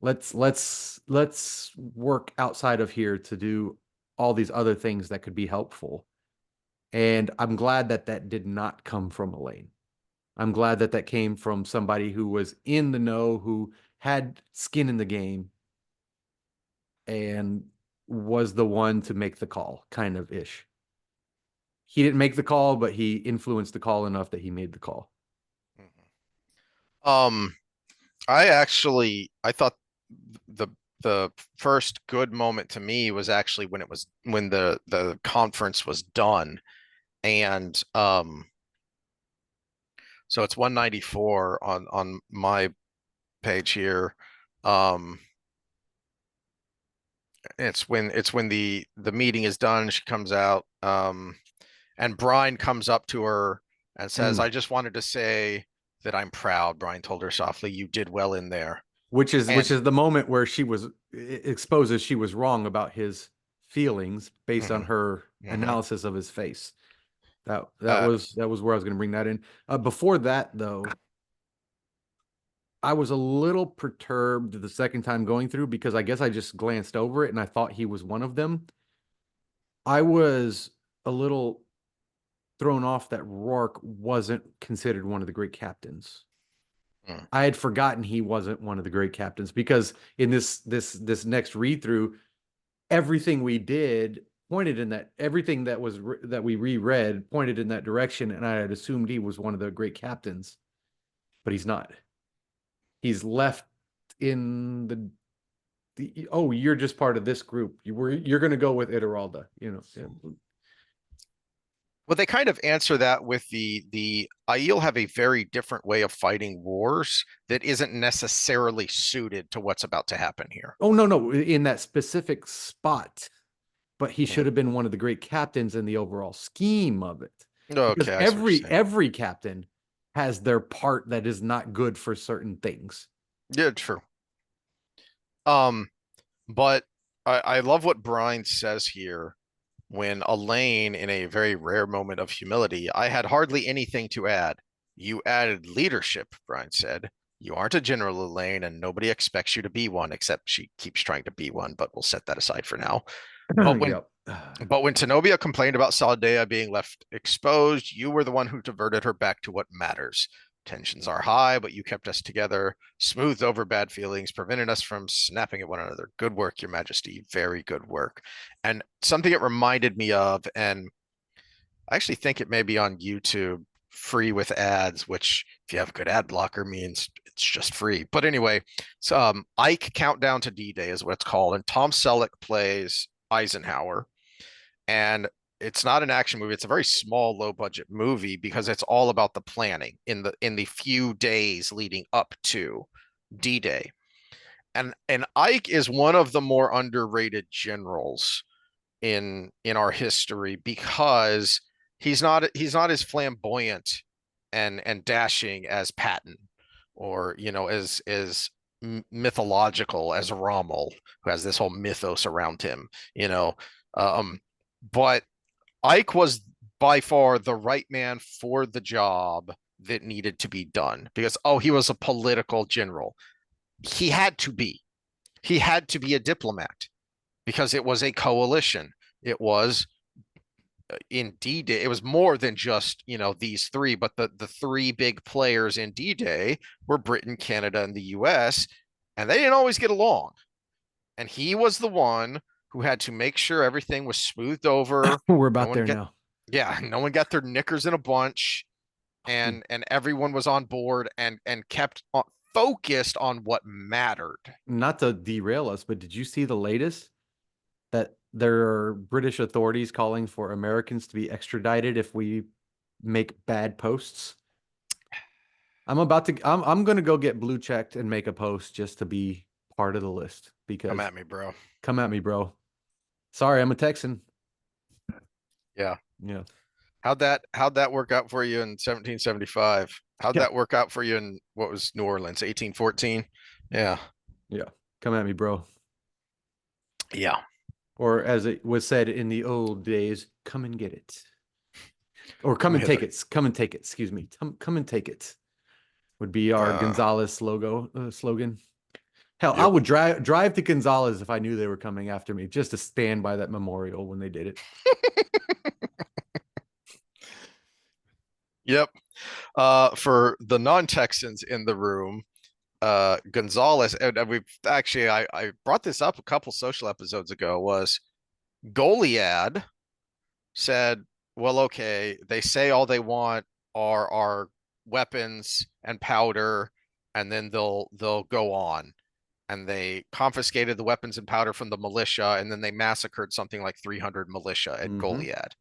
let's work outside of here to do all these other things that could be helpful. And I'm glad that that did not come from Elayne. I'm glad that that came from somebody who was in the know, who had skin in the game, and was the one to make the call, kind of ish. He didn't make the call, but he influenced the call enough that he made the call. Mhm. Um, I thought the the first good moment to me was actually when the conference was done, and so it's 194 on my page here. Um, it's when the meeting is done, she comes out, and Brian comes up to her and says, Mm. "I just wanted to say that I'm proud." Brian told her softly, "You did well in there." Which And is the moment where she was exposes she was wrong about his feelings based on mhm, her mhm. analysis of his face. That Uh, was where I was going to bring that in. Before that, though, I was a little perturbed the second time going through because I guess I just glanced over it and I thought he was one of them. I was a little thrown off that Rourke wasn't considered one of the great captains. mm. I had forgotten he wasn't one of the great captains because in this next read through, everything we did pointed in that everything that we reread pointed in that direction, and I had assumed he was one of the great captains, but he's not. He's left in oh, you're just part of this group. You're going to go with Ideralda, Well, they kind of answer that with the Aiel have a very different way of fighting wars that isn't necessarily suited to what's about to happen here. Oh no, in that specific spot, but he should Mhm. have been one of the great captains in the overall scheme of it. Because Okay, I see what you're saying. every captain has their part that is not good for certain things. Yeah, true. Um, but I love what Brian says here when Elayne, in a very rare moment of humility, "I had hardly anything to add. You added leadership," Brian said. "You aren't a general, Elayne, and nobody expects you to be one, except she keeps trying to be one, but we'll set that aside for now. But when Yep. but when Tenobia complained about Saladea being left exposed, you were the one who diverted her back to what matters. Tensions are high, but you kept us together, smoothed over bad feelings, prevented us from snapping at one another. Good work, Your Majesty. Very good work." And something it reminded me of, and I actually think it may be on YouTube, free with ads, which if you have a good ad blocker means it's just free. But anyway, so Ike Countdown to D-Day is what it's called, and Tom Selleck plays Eisenhower, and it's not an action movie. It's a very small, low budget movie because it's all about the planning in the few days leading up to D-Day. And Ike is one of the more underrated generals in our history because he's not as flamboyant and dashing as Patton, or as mythological as Rommel, who has this whole mythos around him, you know. Um, but Ike was by far the right man for the job that needed to be done because, oh, he was a political general. He had to be. He had to be a diplomat because it was a coalition. It was in D-Day. It was more than just, these three, but the three big players in D-Day were Britain, Canada, and the US, and they didn't always get along. And he was the one who had to make sure everything was smoothed over. We're No about one there get now. Yeah, no one got their knickers in a bunch, and everyone was on board and kept focused on what mattered. Not to derail us, but did you see the latest that there are British authorities calling for Americans to be extradited if we make bad posts. I'm gonna go get blue checked and make a post just to be part of the list Come because at me, bro. come at me, bro. Sorry, I'm a Texan. Yeah. Yeah. How'd that work out for you in 1775? How'd Yeah. that work out for you in what was New Orleans, 1814? Yeah. Yeah. Come at me, bro. Yeah. Or as it was said in the old days, come and get it. Or come Come and take hither. it. Come and take it. Excuse me. Come and take it would be our Uh, Gonzalez logo slogan. Hell, I yep. would drive to Gonzalez if I knew they were coming after me, just to stand by that memorial when they did it. Yep. For the non-Texans in the room, Gonzalez, and we've actually I brought this up a couple social episodes ago, was Goliad said, well, okay, they say all they want are our weapons and powder, and then they'll go on. And they confiscated the weapons and powder from the militia, and then they massacred something like 300 militia at Hmm. Goliad.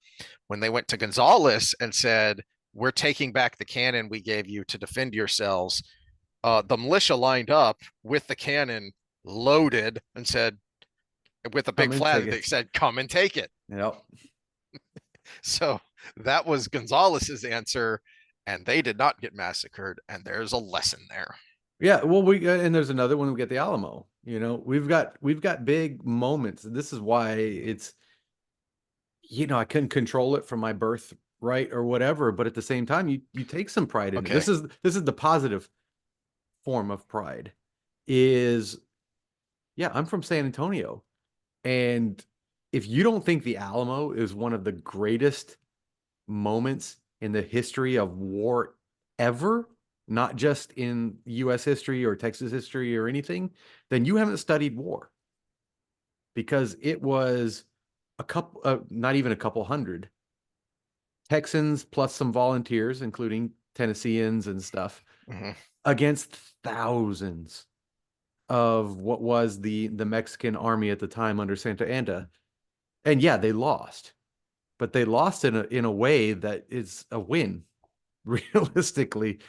When they went to Gonzales and said, we're taking back the cannon we gave you to defend yourselves, the militia lined up with the cannon loaded and said, with a Come big and take flag, they it. said, come and take it. Yep. So that was Gonzales's answer, and they did not get massacred. And there's a lesson there. Yeah, well, we and there's another one. We get the Alamo. We've got big moments. This is why I couldn't control it from my birth right or whatever. But at the same time, you take some pride in it. Okay. This is the positive form of pride. Is Yeah, I'm from San Antonio, and if you don't think the Alamo is one of the greatest moments in the history of war ever, not just in US history or Texas history or anything, then you haven't studied war because it was a couple, not even a couple hundred Texans plus some volunteers, including Tennesseans and stuff, Mhm. against thousands of what was the Mexican army at the time under Santa Anna. And yeah, they lost, but they lost in a way that is a win. Realistically,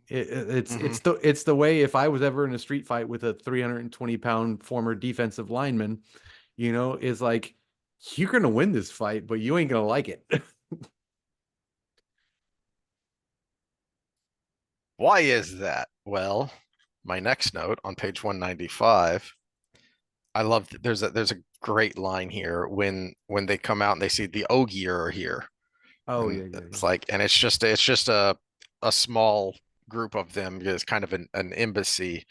Mhm. it's the way if I was ever in a street fight with a 320-pound former defensive lineman, is like you're gonna win this fight, but you ain't gonna like it. Why is that? Well, my next note on page 195, I love there's a great line here when they come out and they see the Ogier are here. Oh And yeah, yeah, yeah. it's like, and it's just a small group of them. It's kind of an embassy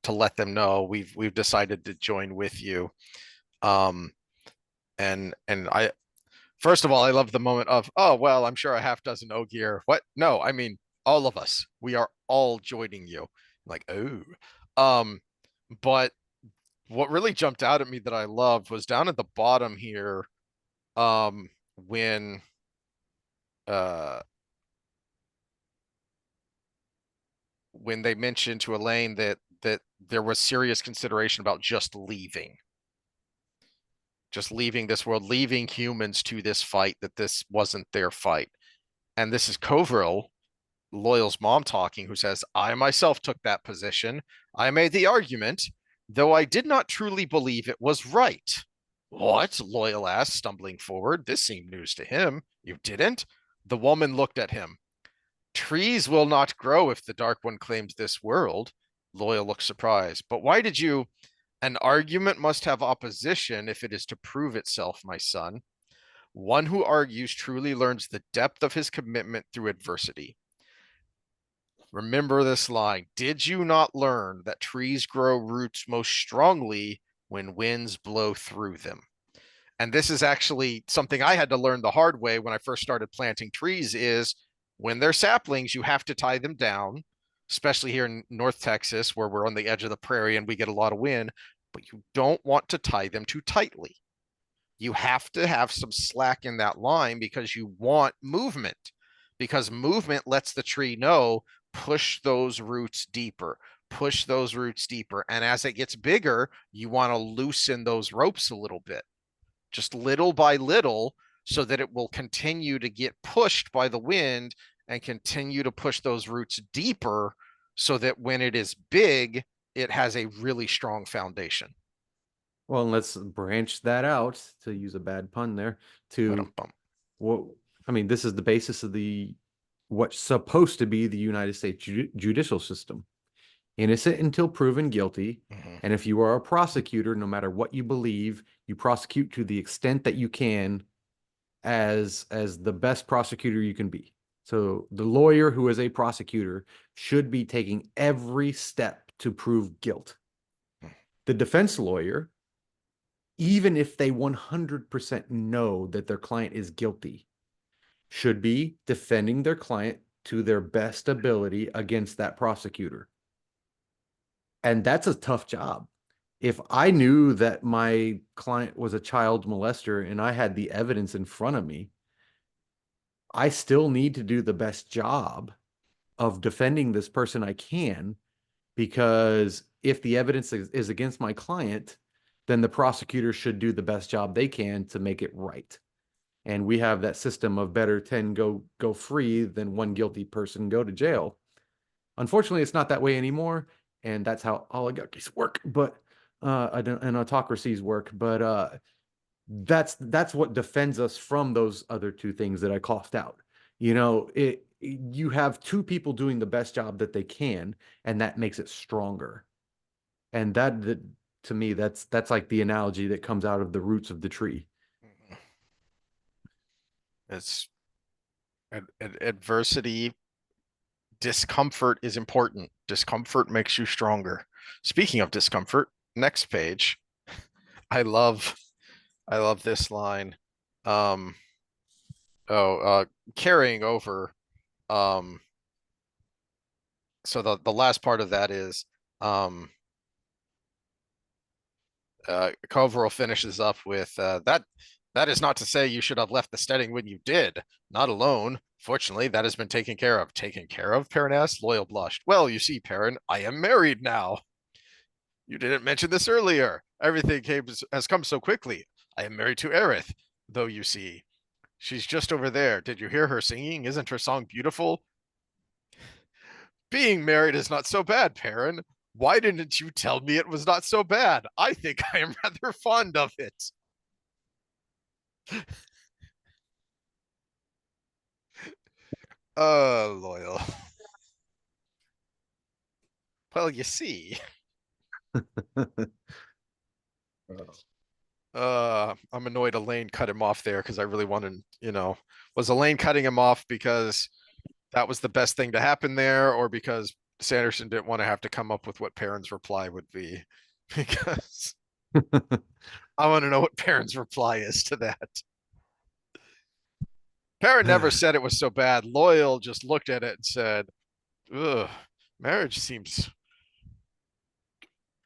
to let them know we've decided to join with you. Um, and I first of all, I love the moment of, oh well, I'm sure a half dozen Ogier. What? No, I mean all of us. We are all joining you. Like, oh. Um, but what really jumped out at me that I loved was down at the bottom here, when uh when they mentioned to Elayne that there was serious consideration about just leaving this world, leaving humans to this fight, that this wasn't their fight. And this is Coverall, Loyal's mom, talking, who says, I myself took that position. I made the argument, though I did not truly believe it was right. What? Loyal asked, stumbling forward. This seemed news to him. You didn't? The woman looked at him. Trees will not grow if the Dark One claims this world. Loyal looked surprised. But why did you? An argument must have opposition if it is to prove itself, my son. One who argues truly learns the depth of his commitment through adversity. Remember this line. Did you not learn that trees grow roots most strongly when winds blow through them? And this is actually something I had to learn the hard way when I first started planting trees, is when they're saplings, you have to tie them down, especially here in North Texas where we're on the edge of the prairie and we get a lot of wind, but you don't want to tie them too tightly. You have to have some slack in that line because you want movement, because movement lets the tree know, push those roots deeper, push those roots deeper. And as it gets bigger, you want to loosen those ropes a little bit, just little by little, so that it will continue to get pushed by the wind and continue to push those roots deeper so that when it is big, it has a really strong foundation. Well, let's branch that out, to use a bad pun there, to Ba-dum-bum. what I mean, this is the basis of the what's supposed to be the United States judicial system. Innocent until proven guilty. Mhm. And if you are a prosecutor, no matter what you believe, you prosecute to the extent that you can as the best prosecutor you can be. So the lawyer who is a prosecutor should be taking every step to prove guilt. The defense lawyer, even if they 100% know that their client is guilty, should be defending their client to their best ability against that prosecutor. And that's a tough job. If I knew that my client was a child molester and I had the evidence in front of me, I still need to do the best job of defending this person I can, because if the evidence is against my client, then the prosecutor should do the best job they can to make it right. And we have that system of better 10 go free than one guilty person go to jail. Unfortunately, it's not that way anymore, and that's how oligarchies work, but and autocracies work. But that's what defends us from those other two things that I coughed out. You have two people doing the best job that they can, and that makes it stronger. And that to me, that's like the analogy that comes out of the roots of the tree. It's adversity, discomfort is important. Discomfort makes you stronger. Speaking of discomfort, next page. I love I love this line. Um, oh, carrying over. Um, so the last part of that is um Coverall finishes up with that is not to say you should have left the steading when you did. Not alone. Fortunately, that has been taken care of. Taken care of? Perrin asked. Loyal blushed. Well, you see, Perrin, I am married now. You didn't mention this earlier. Has come so quickly. I am married to Aerith, though you see. She's just over there. Did you hear her singing? Isn't her song beautiful? Being married is not so bad, Perrin. Why didn't you tell me it was not so bad? I think I am rather fond of it. Loyal. Well, you see, I'm annoyed Elayne cut him off there because I really wanted, was Elayne cutting him off because that was the best thing to happen there, or because Sanderson didn't want to have to come up with what Perrin's reply would be? Because I want to know what Perrin's reply is to that. Perrin never said it was so bad. Loyal just looked at it and said, ugh, marriage seems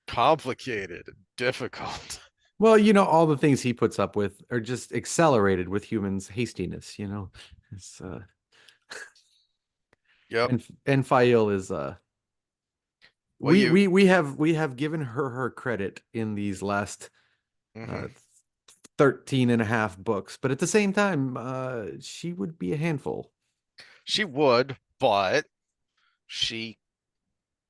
complicated and difficult. Well, all the things he puts up with are just accelerated with humans' hastiness. It's Yep. and Fail is Well, we have given her credit in these last uh mhm. 13 and a half books, but at the same time, she would be a handful. She would, but she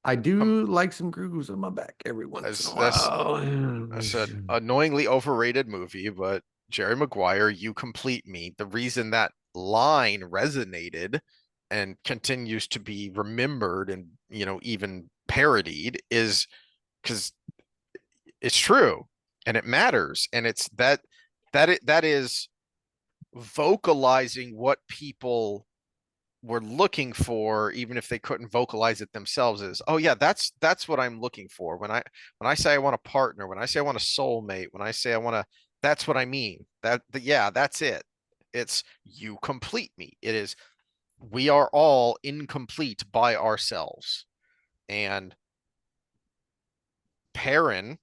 I um, do like some grooves on my back every once in a as while. that's an annoyingly overrated movie, but Jerry Maguire, you complete me. The reason that line resonated and continues to be remembered and even parodied is because it's true and it matters, and it's that is vocalizing what people were looking for, even if they couldn't vocalize it themselves, is, oh yeah, that's what I'm looking for when I say I want a partner, when I say I want a soulmate, when I say I want to, that's what I mean. Yeah, that's it. It's you complete me. It is, we are all incomplete by ourselves. And Perrin,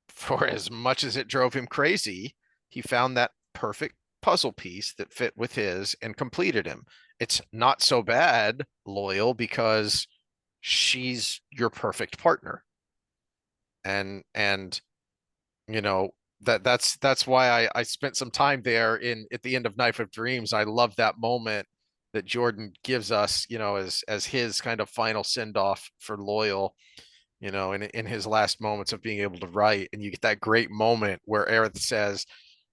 for as much as it drove him crazy, he found that perfect puzzle piece that fit with his and completed him. It's not so bad, Loyal, because she's your perfect partner. And you know, That's why I spent some time there in at the end of Knife of Dreams. I love that moment that Jordan gives us, as his kind of final send off for Loyal, in his last moments of being able to write. And you get that great moment where Aerith says,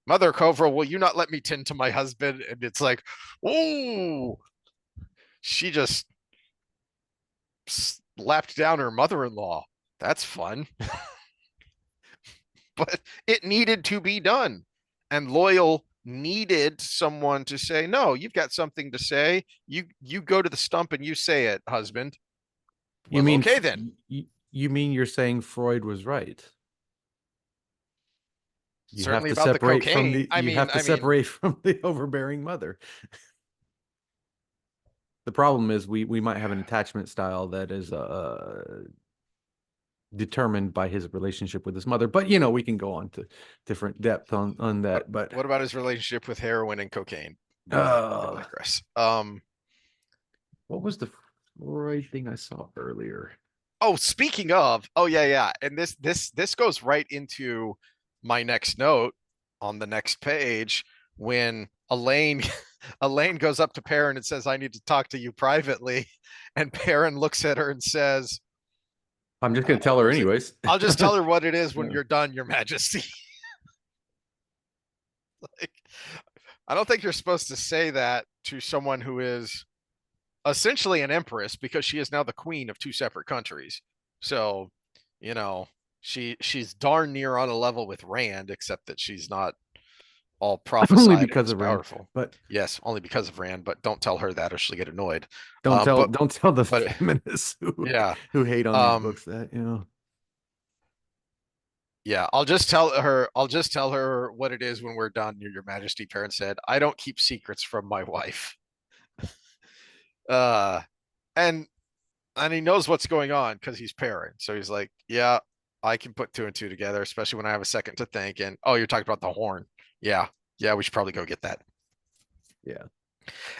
Mother Cobra, will you not let me tend to my husband? And it's like, oh, she just slapped down her mother-in-law. That's fun. But it needed to be done. And Loyal needed someone to say, no, you've got something to say. You go to the stump and you say it, husband. You Well, mean okay then. you mean you're saying Freud was right? You have Certainly to about the separate from cocaine. the you have to I mean, separate from the overbearing mother. The problem is we might have an attachment style that is determined by his relationship with his mother. But we can go on to different depth on what that. But what about his relationship with heroin and cocaine? But I uh digress. what was the Freud thing I saw earlier? Oh, speaking of, oh yeah, yeah. And this goes right into my next note on the next page when Elayne Elayne goes up to Perrin and says, I need to talk to you privately. And Perrin looks at her and says, I'm just gonna tell her was it? anyways. I'll just tell her what it is when Yeah. you're done, Your Majesty. Like, I don't think you're supposed to say that to someone who is essentially an empress because she is now the queen of two separate countries. So, you know, she's darn near on a level with Rand, except that she's not all Only prophesied and because as of Rand. powerful. But Yes, only because of Rand, but don't tell her that or she'll get annoyed. don't Um, tell but don't tell the but feminists yeah. who hate on these Um, books that yeah, I'll just tell her what it is when we're done, Your Majesty. Parent said, I don't keep secrets from my wife. Uh and and he knows what's going on because he's pairing. So he's like, yeah, I can put two and two together, especially when I have a second to think. And oh, you're talking about the horn. Yeah. Yeah, we should probably go get that. yeah.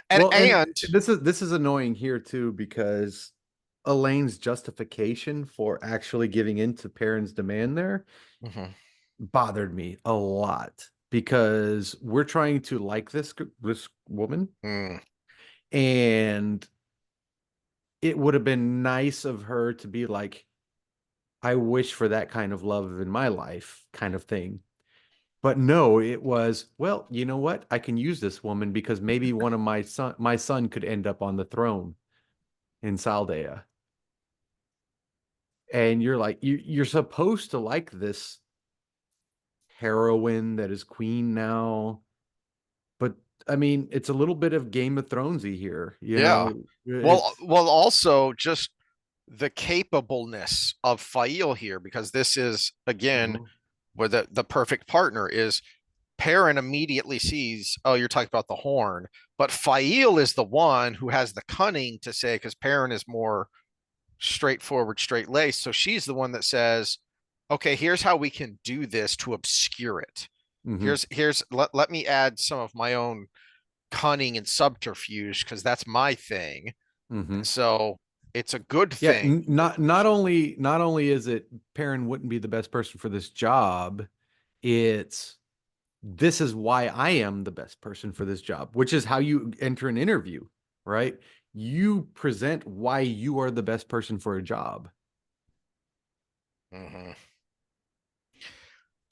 And Well, and and this is annoying here too because Elaine's justification for actually giving in to Perrin's demand there Mhm. bothered me a lot because we're trying to like this woman, Mm, and it would have been nice of her to be like, I wish for that kind of love in my life, kind of thing. But no, it was, well, you know what? I can use this woman because maybe one of my son could end up on the throne in Saldea. And you're like, you're supposed to like this heroine that is queen now. But I mean, it's a little bit of Game of Thronesy here, yeah. Well, It's well, also just the capableness of Fail here, because this is again Mhm. where the perfect partner is Perrin immediately sees, oh, you're talking about the horn, but Fail is the one who has the cunning to say, because Perrin is more straightforward, straight laced. So she's the one that says, okay, here's how we can do this to obscure it. Mhm. Let me add some of my own cunning and subterfuge because that's my thing. Mhm. So it's a good Yeah, thing. not only is it Perrin wouldn't be the best person for this job, it's this is why I am the best person for this job, which is how you enter an interview, right? You present why you are the best person for a job. Mm-hmm.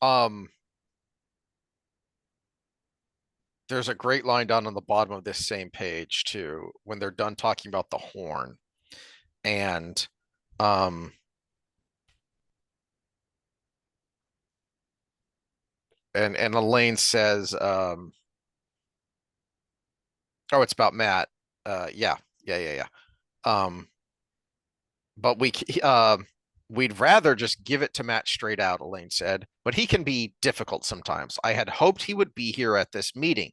Um, there's a great line down on the bottom of this same page too, when they're done talking about the horn, and um, and Elayne says, oh, it's about Matt. Yeah, yeah, yeah, yeah. Um, but we'd rather just give it to Matt straight out, Elayne said, but he can be difficult sometimes. I had hoped he would be here at this meeting.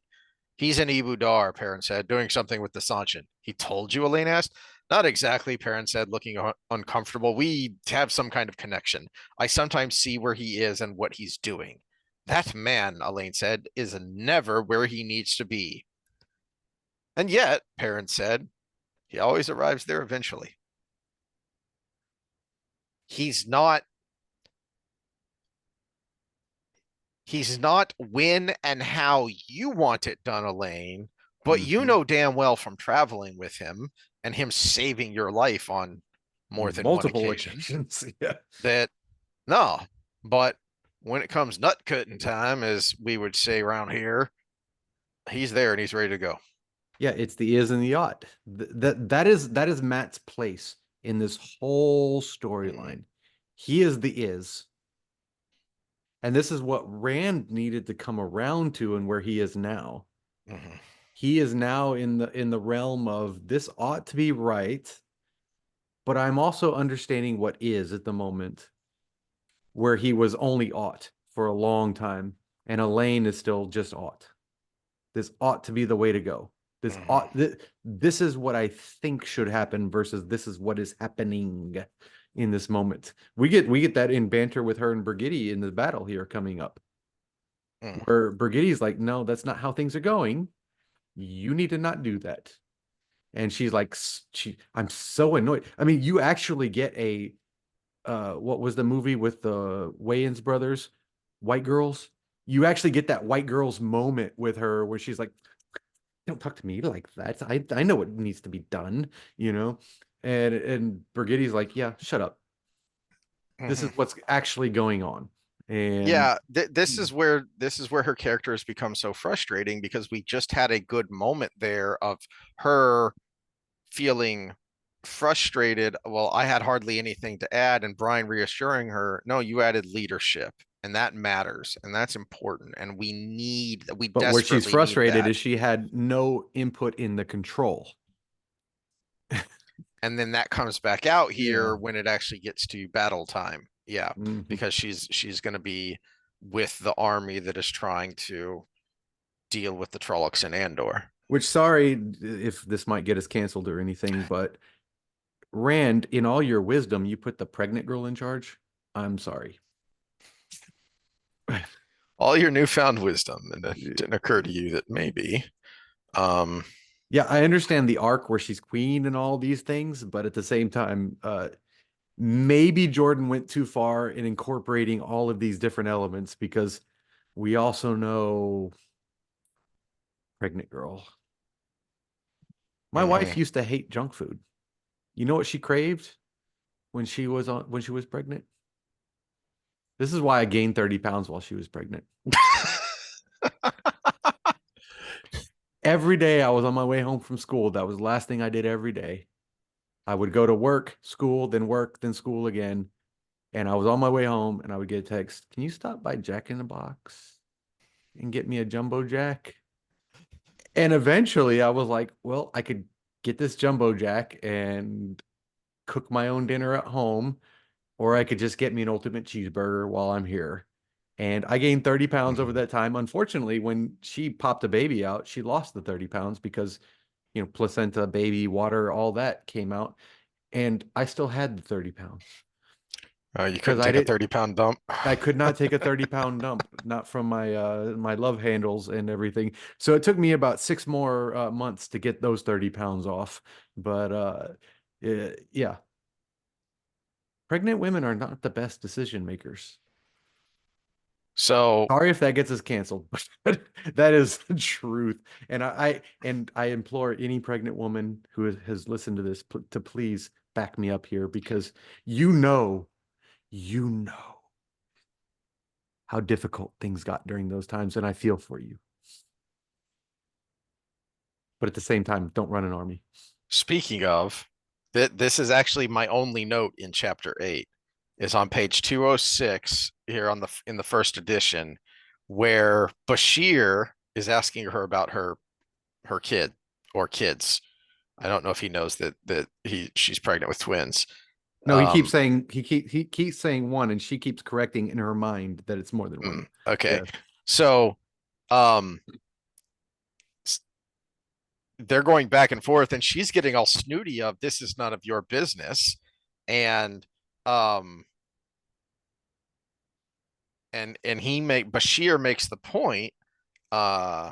He's in Ibu Dar, Perrin said, doing something with the Sanchin. He told you, Elayne asked. Not exactly, Perrin said, looking uncomfortable. We have some kind of connection. I sometimes see where he is and what he's doing. That man, Elayne said, is never where he needs to be. And yet, Perrin said, he always arrives there eventually. He's not he's not when and how you want it done, Elayne, but you Hmm. know damn well from traveling with him and him saving your life on more than one Multiple occasion occasions. Yeah. that no, but when it comes nut cutting time, as we would say around here, he's there and he's ready to go. Yeah, it's the is and the ought. That is Matt's place in this whole Mm-hmm. storyline. He is the is. And this is what Rand needed to come around to and where he is now. Mm-hmm. He is now in the realm of this ought to be right, but I'm also understanding what is at the moment, where he was only ought for a long time, and Elayne is still just ought. This ought to be the way to go. This ought Mm-hmm. this is what I think should happen versus this is what is happening in this moment. We get that in banter with her and Brigitte in the battle here coming up, Mm-hmm. where Brigitte's like, no, that's not how things are going. You need to not do that. And she's like, I'm so annoyed. I mean, you actually get a what was the movie with the Wayans brothers, White Girls? You actually get that White Girls moment with her where she's like, "Don't talk to me like that. I know what needs to be done, you know." And Brigitte's like, "Yeah, shut up. This Mm-hmm. is what's actually going on." And Yeah, this is where her character has become so frustrating because we just had a good moment there of her feeling frustrated. Well, I had hardly anything to add, and Brian reassuring her, no, you added leadership, and that matters, and that's important, and we but where she's desperately need frustrated that. is she had no input in the control. And then that comes back out Yeah. here when it actually gets to battle time. Yeah, Mhm. because she's going to be with the army that is trying to deal with the Trollocs in Andor. Which, sorry if this might get us canceled or anything, but Rand, in all your wisdom, you put the pregnant girl in charge. I'm sorry. All your newfound wisdom, and it didn't occur to you that maybe. Um, Yeah, I understand the arc where she's queen and all these things, but at the same time, maybe Jordan went too far in incorporating all of these different elements because we also know pregnant girl. My wife mhm. used to hate junk food. You know what she craved when she was pregnant? This is why I gained 30 pounds while she was pregnant. Every day I was on my way home from school. That was the last thing I did every day. I would go to work, then school again. And I was on my way home and I would get a text, "Can you stop by Jack in the Box and get me a jumbo jack?" And eventually I was like, well, I could get this jumbo jack and cook my own dinner at home, or I could just get me an ultimate cheeseburger while I'm here. And I gained 30 pounds over Mhm. that time. Unfortunately, when she popped a baby out, she lost the 30 pounds because, placenta, baby, water, all that came out. And I still had the 30 pounds You because couldn't take a 30-pound dump. I could not take a 30-pound dump, not from my love handles and everything. So it took me about 6 more months to get those 30 pounds off. But yeah, pregnant women are not the best decision makers. So Sorry if that gets us canceled, but that is the truth. And I implore any pregnant woman who has listened to this to please back me up here because you know how difficult things got during those times, and I feel for you. But at the same time, don't run an army. speaking of, this is actually my only note in chapter 8 is on page 206 here on the in the first edition, where Bashir is asking her about her kid or kids. I don't know if he knows that she's pregnant with twins. No, Um, he keeps saying one, and she keeps correcting in her mind that it's more than one. okay. Yeah. So um they're going back and forth and she's getting all snooty of this is none of your business. And um and he make Bashir makes the point, uh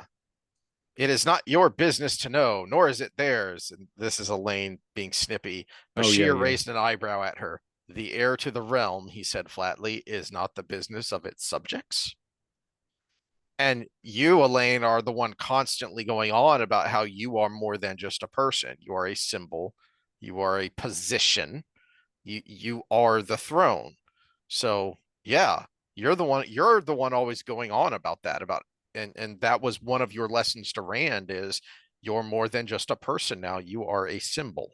it is not your business to know, nor is it theirs. And this is Elayne being snippy. Oh yeah, Bashir yeah. raised an eyebrow at her. The heir to the realm, he said flatly, is not the business of its subjects. And you, Elayne, are the one constantly going on about how you are more than just a person. You are a symbol. You are a position. You are the throne. So yeah, you're the one always going on about that, about and that was one of your lessons to Rand is you're more than just a person now. You are a symbol.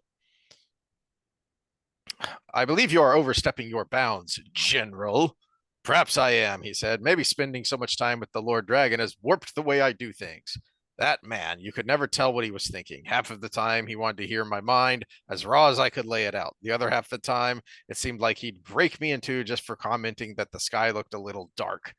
I believe you are overstepping your bounds, General. Perhaps I am, he said. Maybe spending so much time with the Lord Dragon has warped the way I do things. That man, you could never tell what he was thinking. Half of the time, he wanted to hear my mind as raw as I could lay it out. The other half of the time, it seemed like he'd break me in two just for commenting that the sky looked a little dark.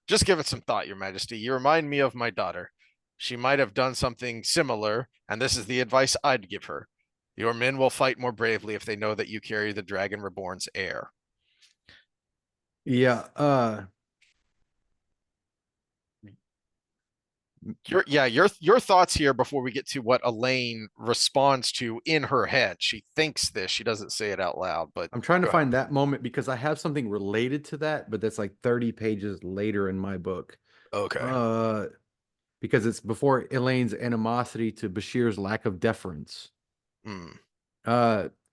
Just give it some thought, Your Majesty. You remind me of my daughter. She might have done something similar, and this is the advice I'd give her. Your men will fight more bravely if they know that you carry the Dragon Reborn's heir. Yeah. Your thoughts here before we get to what Elayne responds to in her head. She thinks this, she doesn't say it out loud, but I'm trying to go ahead. find that moment because I have something related to that, but that's like 30 pages later in my book. Okay. Uh, because it's before Elaine's animosity to Bashir's lack of deference. Mm,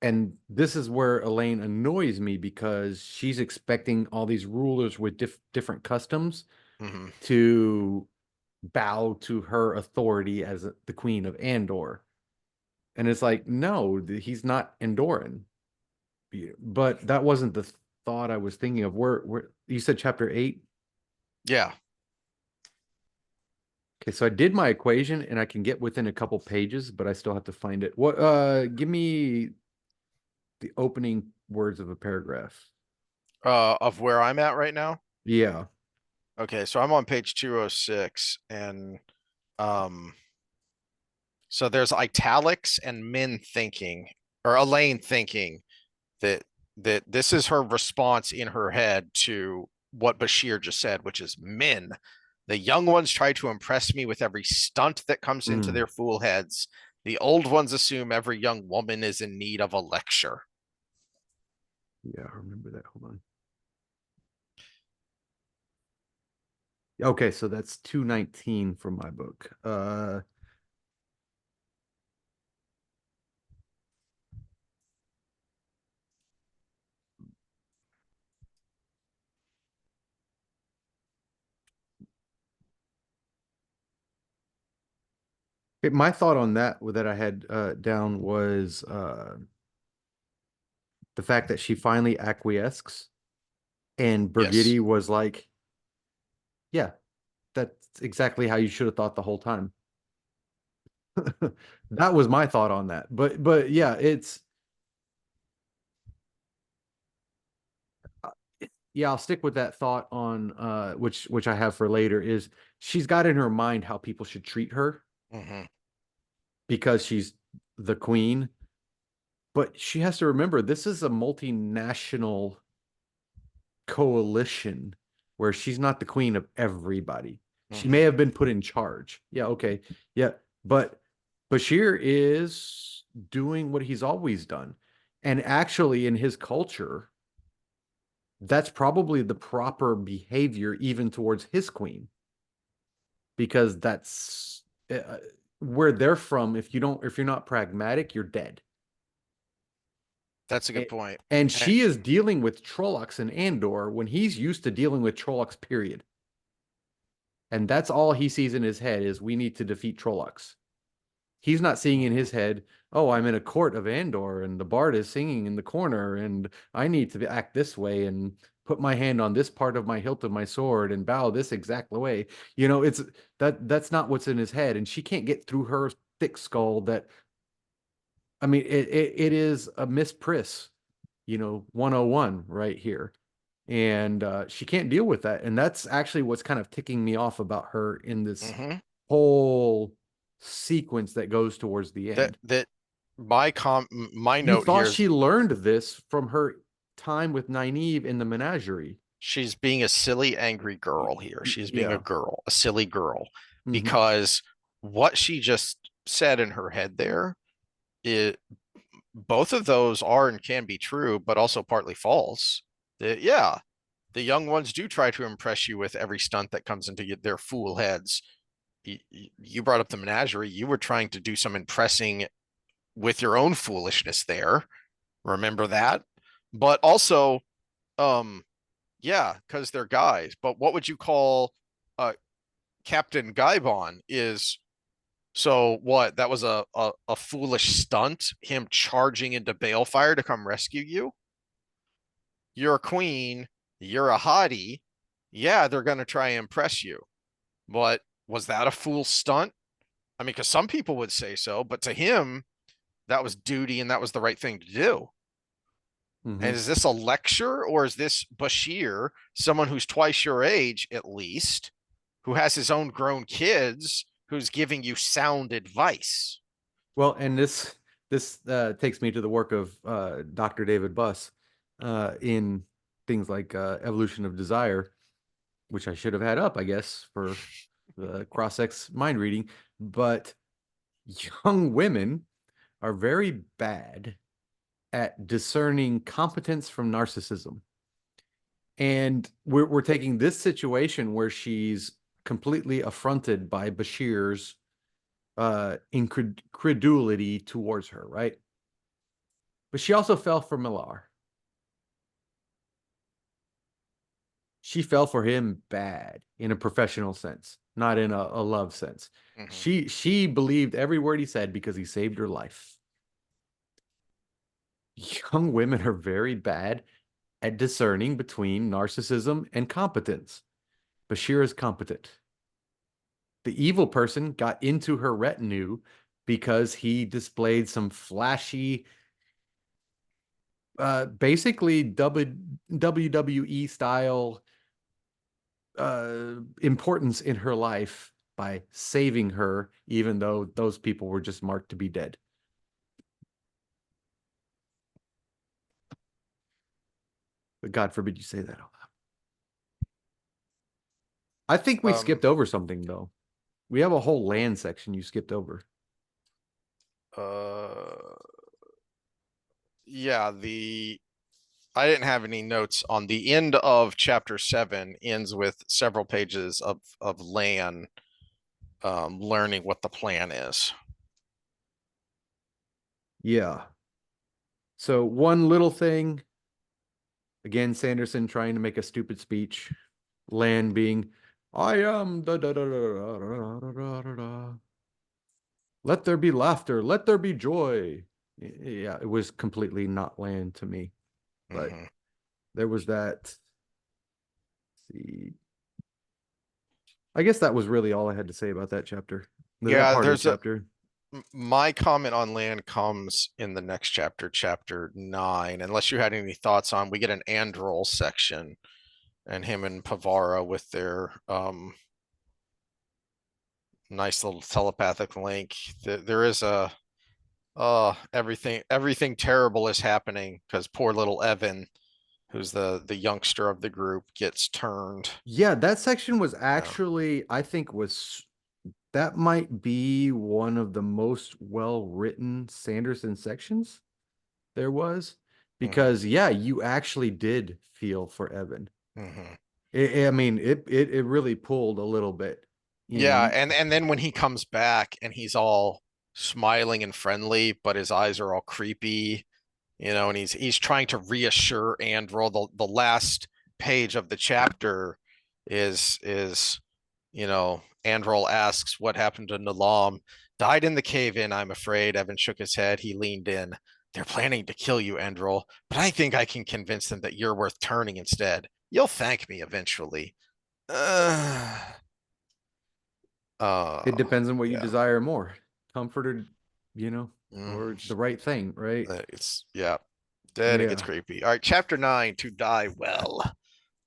And this is where Elayne annoys me because she's expecting all these rulers with different customs hmm to bow to her authority as the queen of Andor. And it's like, no, he's not Andoran. But that wasn't the thought I was thinking of. Where you said chapter 8? Yeah. Okay, so I did my equation and I can get within a couple pages, but I still have to find it. What give me the opening words of a paragraph. Of where I'm at right now. Yeah. Okay, so I'm on page 206 and um so there's italics and men thinking, or Elayne thinking that this is her response in her head to what Bashir just said, which is men. The young ones try to impress me with every stunt that comes into Mm. their fool heads. The old ones assume every young woman is in need of a lecture. Yeah, I remember that. Hold on. Okay, so that's 219 from my book. My thought on that I had down was the fact that she finally acquiesces and Yes. Birgitte was like, yeah, that's exactly how you should have thought the whole time. That was my thought on that. But yeah, it's yeah, I'll stick with that thought on which I have for later is she's got in her mind how people should treat her hmm because she's the queen, but she has to remember this is a multinational coalition where she's not the queen of everybody. She may hmm have been put in charge. Yeah, okay. Yeah, but Bashir is doing what he's always done. And actually in his culture, that's probably the proper behavior even towards his queen because that's where they're from. If you're not pragmatic, you're dead. That's a good point. And And, she is dealing with Trollocs and Andor when he's used to dealing with Trollocs, period. And that's all he sees in his head is we need to defeat Trollocs. He's not seeing in his head, oh, I'm in a court of Andor and the bard is singing in the corner and I need to act this way and put my hand on this part of my hilt of my sword and bow this exact way. It's that's not what's in his head. And she can't get through her thick skull that I mean, it is a Miss Priss, 101 right here. And she can't deal with that. And that's actually what's kind of ticking me off about her in this mhm. whole sequence that goes towards the that end. that my You note thought here is she learned this from her time with Nynaeve in the menagerie. she's being a silly, angry girl here. She's being a Yeah. girl, a silly girl, Hmm. because what she just said in her head there, it both of those are and can be true, but also partly false. Yeah, the young ones do try to impress you with every stunt that comes into their fool heads. You brought up the menagerie. You were trying to do some impressing with your own foolishness there. Remember that? But also, um, yeah, because they're guys. But what would you call Captain Gaibon is so what? That was a foolish stunt, him charging into balefire to come rescue you. You're a queen, you're a hottie. Yeah, they're gonna try and impress you. But was that a fool stunt? I mean, because some people would say so, but to him, that was duty and that was the right thing to do. Hmm. And is this a lecture or is this Bashir, someone who's twice your age at least, who has his own grown kids, who's giving you sound advice? Well, and this takes me to the work of Dr. David Buss in things like Evolution of Desire, which I should have had up, I guess, for the cross-sex mind reading. But young women are very bad at discerning competence from narcissism. And we're taking this situation where she's completely affronted by Bashir's incredulity towards her, right? But she also fell for Millar. She fell for him bad in a professional sense, not in a love sense. Mm-hmm. She believed every word he said because he saved her life. Young women are very bad at discerning between narcissism and competence. Bashir is competent. The evil person got into her retinue because he displayed some flashy, basically WWE style importance in her life by saving her, even though those people were just marked to be dead. But God forbid you say that out loud. I think we Um, skipped over something though. We have a whole land section you skipped over. uh, yeah, I didn't have any notes on the end of chapter 7 ends with several pages of Lan learning what the plan is. Yeah. So one little thing, again, Sanderson trying to make a stupid speech. Land being, I am da da da da da da da da da. Let there be laughter. Let there be joy. Yeah, it was completely not land to me, but Mm-hmm. there was that. See, I guess that was really all I had to say about that chapter. That Yeah, part of the there's a chapter. my comment on Lan comes in the next chapter, chapter 9. Unless you had any thoughts on, we get an Androl section and him and Pavara with their nice little telepathic link. There is a everything terrible is happening because poor little Evan, who's the youngster of the group, gets turned. Yeah, that section was Yeah. actually, I think, was that might be one of the most well written Sanderson sections there was, Mm-hmm. because yeah, you actually did feel for Evan. Mm-hmm. I mean, it really pulled a little bit. You know, Yeah, and then when he comes back and he's all smiling and friendly, but his eyes are all creepy, and he's trying to reassure Androl. The last page of the chapter is Androl asks what happened to Nalam. Died in the cave in, I'm afraid. Evan shook his head. He leaned in. They're planning to kill you, Androl, but I think I can convince them that you're worth turning instead. You'll thank me eventually. Uh, it depends on what you yeah. desire more, comfort or, you know, Mm, or the right thing, right? it's yeah. Then it gets Yeah. creepy. All right, chapter 9, to die well.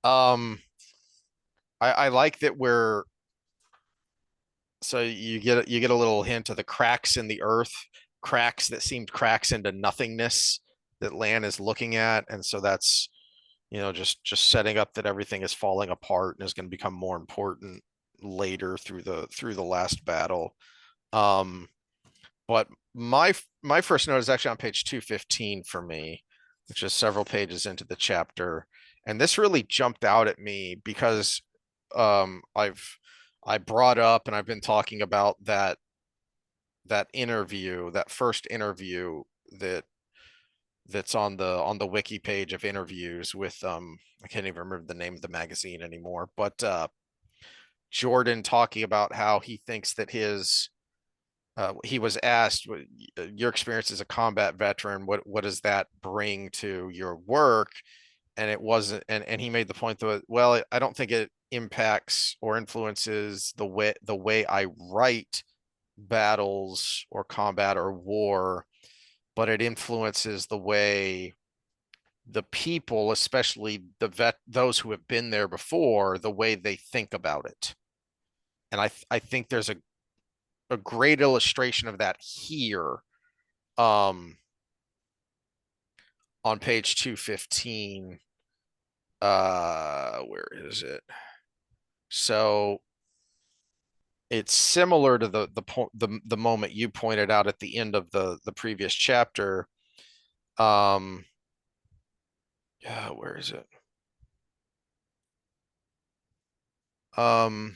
Um, I like that we're so you get a little hint of the cracks in the earth, cracks that seemed cracks into nothingness that Lan is looking at, and so that's just setting up that everything is falling apart and is going to become more important later through the last battle. Um, but my first note is actually on page 215 for me, which is several pages into the chapter. And this really jumped out at me because I've I brought up and I've been talking about that interview, that first interview that that's on the wiki page of interviews with I can't even remember the name of the magazine anymore, but Jordan talking about how he thinks that his he was asked your experience as a combat veteran, what does that bring to your work? And it wasn't, and he made the point that, well, I don't think it impacts or influences the way I write battles or combat or war, but it influences the way the people, especially those who have been there before, the way they think about it. And I think there's a great illustration of that here, um, on page 215. Where is it? So it's similar to the moment you pointed out at the end of the previous chapter. Yeah, where is it? Um,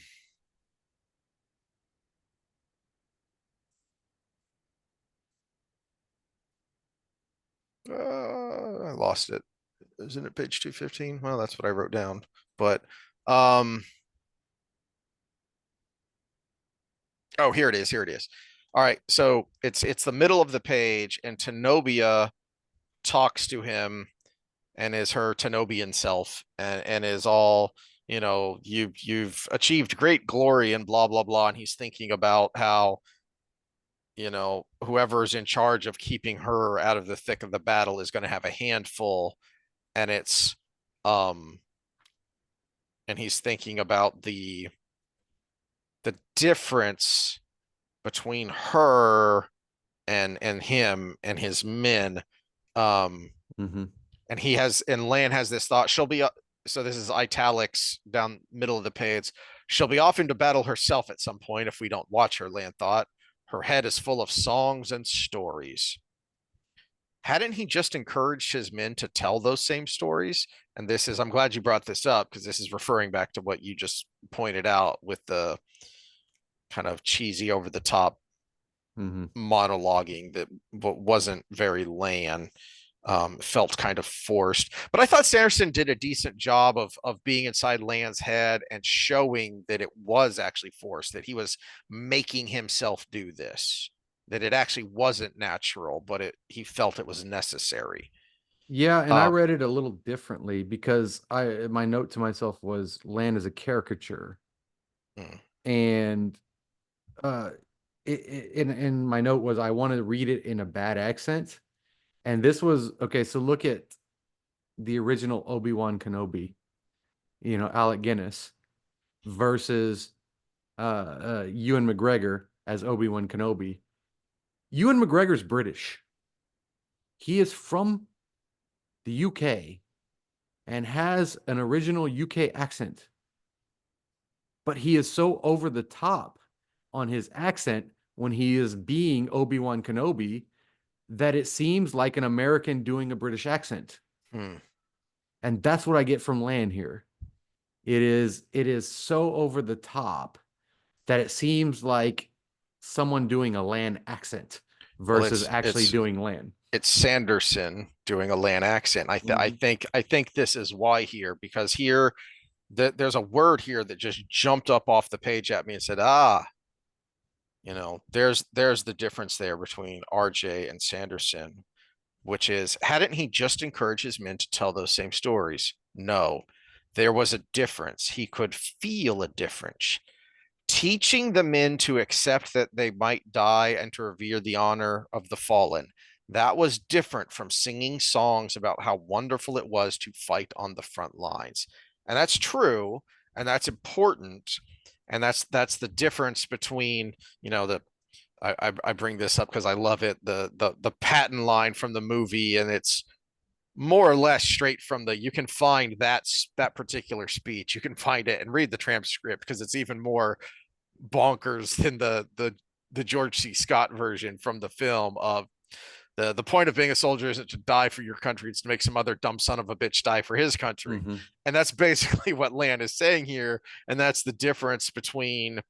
I lost it. Isn't it page 215? Well, that's what I wrote down. But um, oh, here it is. Here it is. All right, so it's the middle of the page, and Tenobia talks to him and is her Tenobian self, and is all, you've achieved great glory and blah blah blah, and he's thinking about how, whoever's in charge of keeping her out of the thick of the battle is going to have a handful, and it's um and he's thinking about the difference between her and him and his men. um Mm-hmm. and Lan has this thought, she'll be so this is italics down middle of the page. She'll be off into battle herself at some point if we don't watch her, Lan thought. Her head is full of songs and stories. Hadn't he just encouraged his men to tell those same stories? And this is, I'm glad you brought this up because this is referring back to what you just pointed out with the kind of cheesy over the top Mm-hmm. monologuing that wasn't very Lan. Felt kind of forced, but I thought Sanderson did a decent job of being inside Lan's head and showing that it was actually forced, that he was making himself do this, that it actually wasn't natural, but he felt it was necessary. Yeah, and I Uh, read it a little differently because I my note to myself was Land is a caricature, mm, and uh, in my note was I wanted to read it in a bad accent, and this was okay. So look at the original Obi-Wan Kenobi, Alec Guinness versus Ewan McGregor as Obi-Wan Kenobi. Ewan McGregor's British. He is from the UK and has an original UK accent, but he is so over the top on his accent when he is being Obi-Wan Kenobi that it seems like an American doing a British accent. mm. And that's what I get from Lan here. It is so over the top that it seems like someone doing a Lan accent Well, versus actually doing Lan. it's Sanderson doing a Lan accent. Mm-hmm. I think this is why here, because here there's a word here that just jumped up off the page at me and said, ah, there's the difference there between RJ and Sanderson, which is, hadn't he just encouraged his men to tell those same stories? No, there was a difference. He could feel a difference. Teaching the men to accept that they might die and to revere the honor of the fallen. That was different from singing songs about how wonderful it was to fight on the front lines. And that's true, and that's important. And that's the difference between, the I bring this up because I love it. The Patton line from the movie, and it's more or less straight from you can find that particular speech. You can find it and read the transcript because it's even more bonkers than the George C. Scott version from the film of The point of being a soldier isn't to die for your country, it's to make some other dumb son of a bitch die for his country. Mm-hmm. And that's basically what Lan is saying here. And that's the difference between,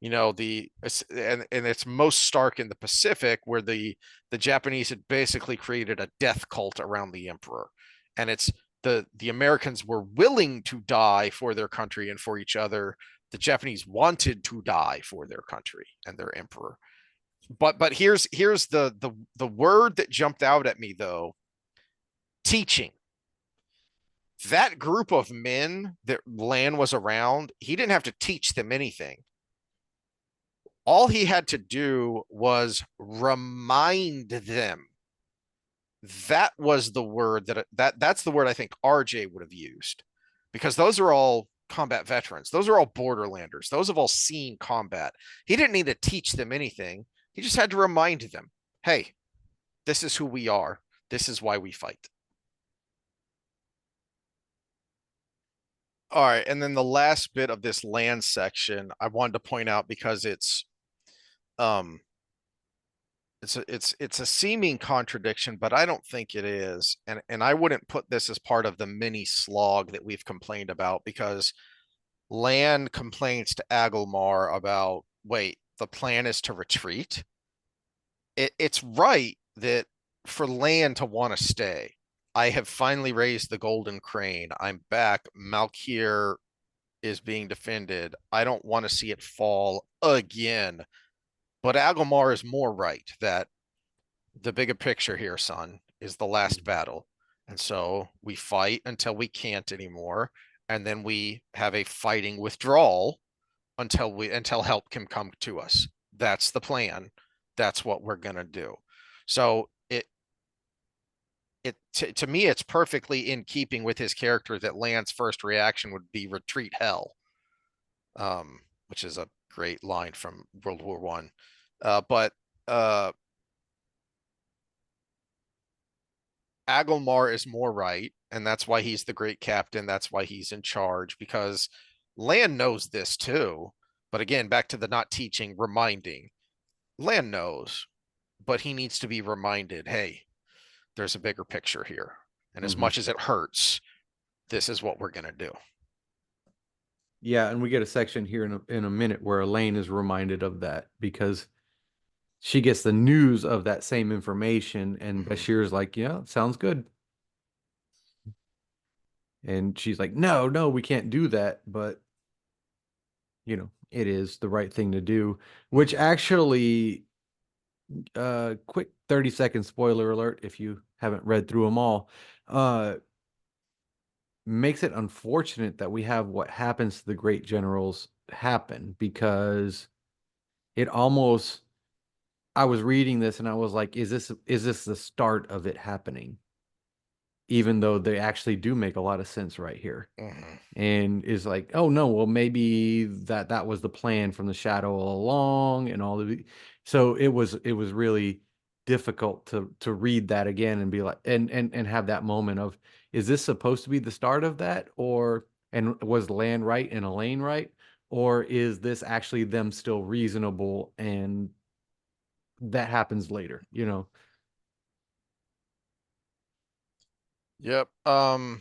the and it's most stark in the Pacific, where the Japanese had basically created a death cult around the emperor. And it's the Americans were willing to die for their country and for each other. The Japanese wanted to die for their country and their emperor. But here's the word that jumped out at me though. Teaching. That group of men that Lan was around, he didn't have to teach them anything. All he had to do was remind them. That was the word that's the word I think RJ would have used, because those are all combat veterans. Those are all borderlanders. Those have all seen combat. He didn't need to teach them anything. He just had to remind them, hey, this is who we are. This is why we fight. All right, and then the last bit of this land section I wanted to point out, because um it's a seeming contradiction, but I don't think it is. And I wouldn't put this as part of the mini slog that we've complained about, because Lan complains to Agelmar about, wait, the plan is to retreat. It's right that for Lan to want to stay. I have finally raised the golden crane. I'm back. Malkir is being defended. I don't want to see it fall again. But Agelmar is more right that the bigger picture here, son, is the last battle. And so we fight until we can't anymore. And then we have a fighting withdrawal until help can come to us. That's the plan. That's what we're gonna do. So to me, it's perfectly in keeping with his character that Lan's first reaction would be retreat hell, which is a great line from World War One. But Agelmar is more right, and that's why he's the great captain. That's why he's in charge, because Lan knows this too. But again, back to the not teaching, reminding. Lan knows, but he needs to be reminded, hey, there's a bigger picture here. And as Mm-hmm. much as it hurts, this is what we're going to do. Yeah, and we get a section here in a minute where Elayne is reminded of that because she gets the news of that same information, and Mm-hmm. Bashir's like, "Yeah, sounds good." And she's like, "No, no, we can't do that." But it is the right thing to do, which actually, quick 30-second spoiler alert if you haven't read through them all, uh, makes it unfortunate that we have what happens to the great generals happen, because it almost, I was reading this and I was like, is this the start of it happening? Even though they actually do make a lot of sense right here. Mm-hmm. And is like, oh no, well maybe that was the plan from the shadow all along and all of the, so it was really difficult to read that again and be like, and have that moment of, is this supposed to be the start of that, or and was Lan right and Elayne right, or is this actually them still reasonable and that happens later? Yep. I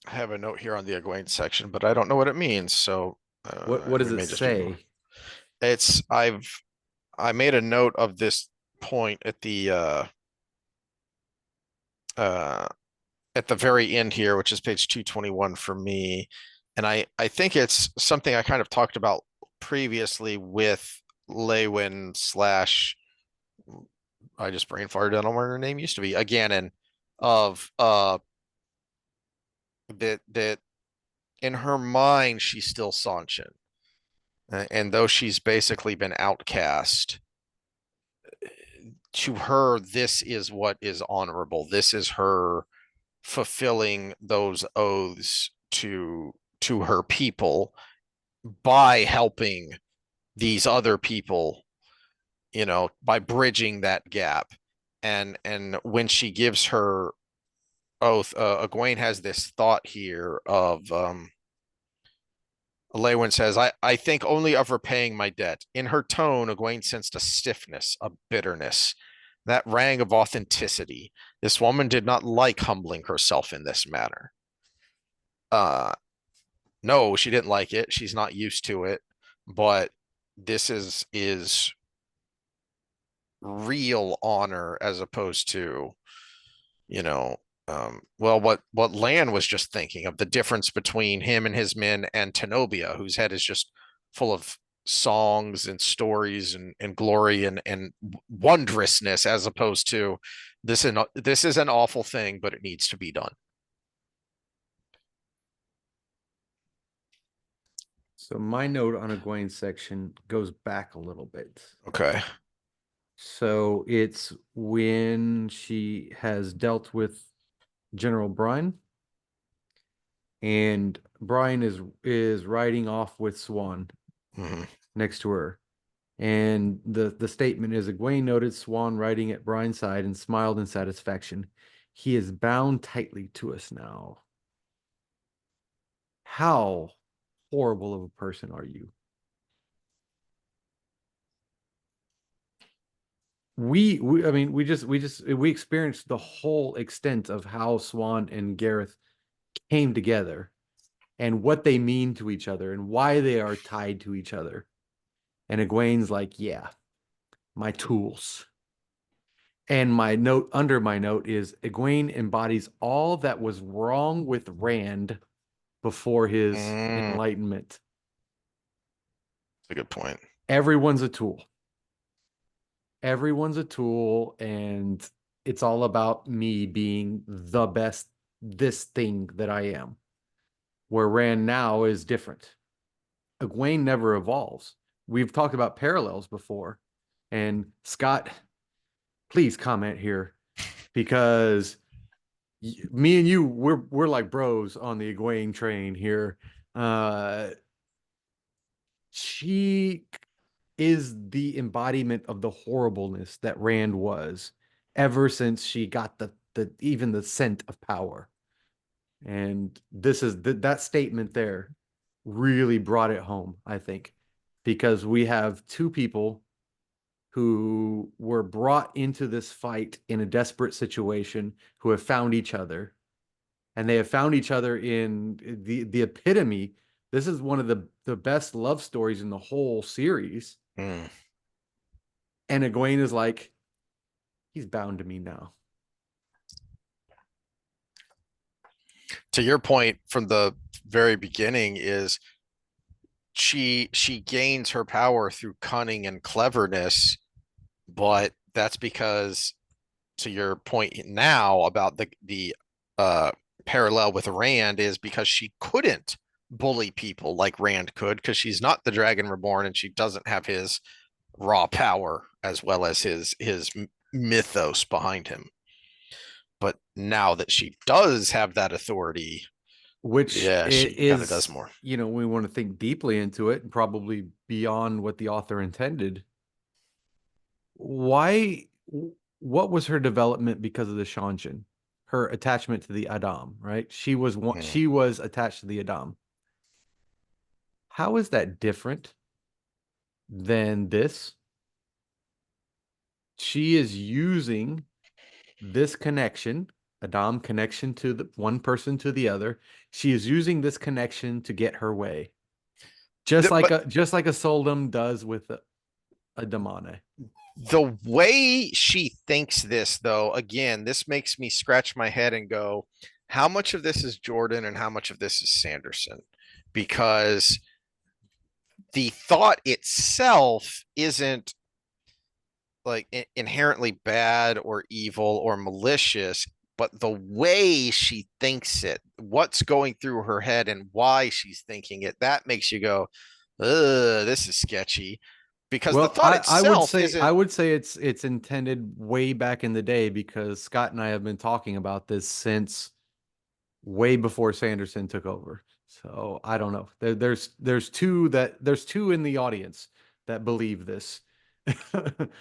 have a note here on the Egwene section, but I don't know what it means. So What does we it may just ignore. say? I made a note of this point uh at the very end here, which is page 221 for me. And I think it's something I kind of talked about previously with Leywin slash, I just brain farted. I don't know what her name used to be. Again, and of that in her mind she's still Sanchin. And though she's basically been outcast, to her, this is what is honorable. This is her fulfilling those oaths to her people by helping these other people, by bridging that gap. And when she gives her oath, Egwene has this thought here of Elayne says, I think only of repaying my debt. In her tone, Egwene sensed a stiffness, a bitterness, that rang of authenticity. This woman did not like humbling herself in this manner. Uh, no, she didn't like it. She's not used to it, but this is real honor as opposed to, you know, well, what Lan was just thinking of the difference between him and his men and Tenobia, whose head is just full of songs and stories and glory and wondrousness, as opposed to this is an awful thing, but it needs to be done. So my note on Egwene's section goes back a little bit. Okay. So it's when she has dealt with General Bryan, and Bryan is riding off with Swan Mm-hmm. next to her. And the statement is Egwene noted Swan riding at Bryan's side and smiled in satisfaction. He is bound tightly to us now. How horrible of a person are you? I mean, we experienced the whole extent of how Swan and Gareth came together and what they mean to each other and why they are tied to each other. And Egwene's like, yeah, my tools. And my note under my note is Egwene embodies all that was wrong with Rand before his Mm, enlightenment. that's a good point. Everyone's a tool. Everyone's a tool, and it's all about me being the best this thing that I am. Where Rand now is different. Egwene never evolves. We've talked about parallels before, and Scott, please comment here because me and you we're like bros on the Egwene train here. Uh, she is the embodiment of the horribleness that Rand was ever since she got the even the scent of power. And this is that statement there really brought it home, I think, because we have two people who were brought into this fight in a desperate situation who have found each other, and they have found each other in the epitome. This is one of the best love stories in the whole series. Mm. And Egwene is like, he's bound to me now. To your point from the very beginning is she gains her power through cunning and cleverness, but that's because to your point now about the uh parallel with Rand is because she couldn't bully people like Rand could because she's not the Dragon Reborn and she doesn't have his raw power as well as his mythos behind him. But now that she does have that authority, Which yeah, she kind of does is, more. we want to think deeply into it, and probably beyond what the author intended. Why, what was her development because of the Shanshan? Her attachment to the Adam, right? Hmm. She was attached to the Adam. How is that different than this? She is using this connection, Adam connection to the one person to the other. She is using this connection to get her way. But Just like a Soldum does with a Damane. the way she thinks this, though, again, this makes me scratch my head and go, how much of this is Jordan and how much of this is Sanderson? Because the thought itself isn't like inherently bad or evil or malicious, but the way she thinks it, what's going through her head and why she's thinking it, that makes you go, ugh, this is sketchy. Because the Well, thought I itself isn't. would say it's intended way back in the day because Scott and I have been talking about this since way before Sanderson took over. So I don't know. There's two in the audience that believe this.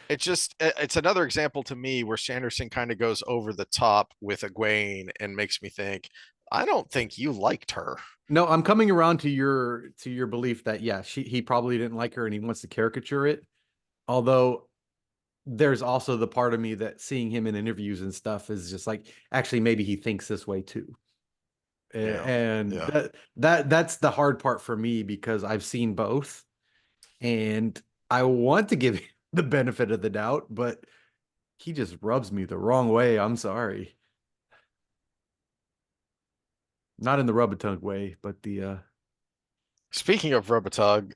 It's another example to me where Sanderson kind of goes over the top with Egwene and makes me think, I don't think you liked her. No, I'm coming around to your belief that yeah, he probably didn't like her and he wants to caricature it. Although there's also the part of me that seeing him in interviews and stuff is just like actually maybe he thinks this way too. Yeah. And Yeah. that's the hard part for me because I've seen both and I want to give him the benefit of the doubt, but he just rubs me the wrong way. I'm sorry. Not in the rub a tug way, but the Speaking of Rubitug,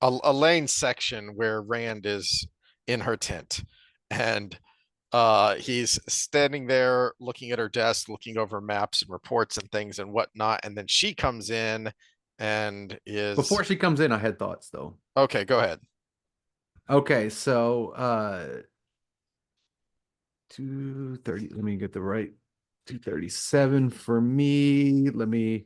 Elayne section where Rand is in her tent and he's standing there looking at her desk, looking over maps and reports and things and whatnot, and then she comes in and is before she comes in, I had thoughts though. okay, go ahead. Okay, so 230, let me get the right 237 for me. Let me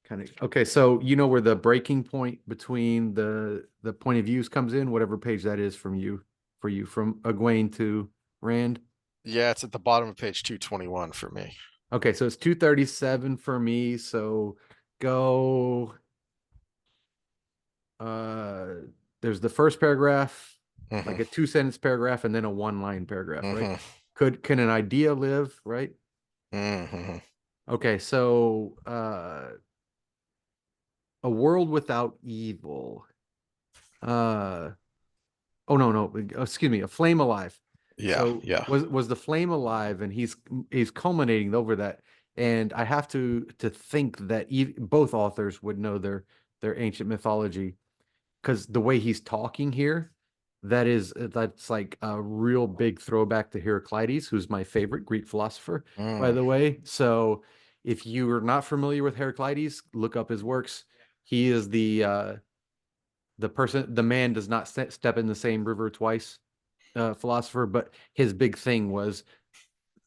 kind of okay, so you know where the breaking point between the point of views comes in, whatever page that is from you for you from Egwene to Rand. Yeah, it's at the bottom of page 221 for me. Okay, so it's 237 for me. So go uh there's the first paragraph, like Hmm. a two-sentence paragraph, and then a one-line paragraph, right? Hmm. Can an idea live, right? Hmm. Okay, so a world without evil. Uh oh no, excuse me, a flame alive. Yeah, So yeah. was the flame alive and he's culminating over that. And I have to think that both authors would know their ancient mythology because the way he's talking here, that's like a real big throwback to Heraclitus, who's my favorite Greek philosopher, by Mm, the way. So if you are not familiar with Heraclitus, look up his works. He is the man does not step in the same river twice, philosopher, but his big thing was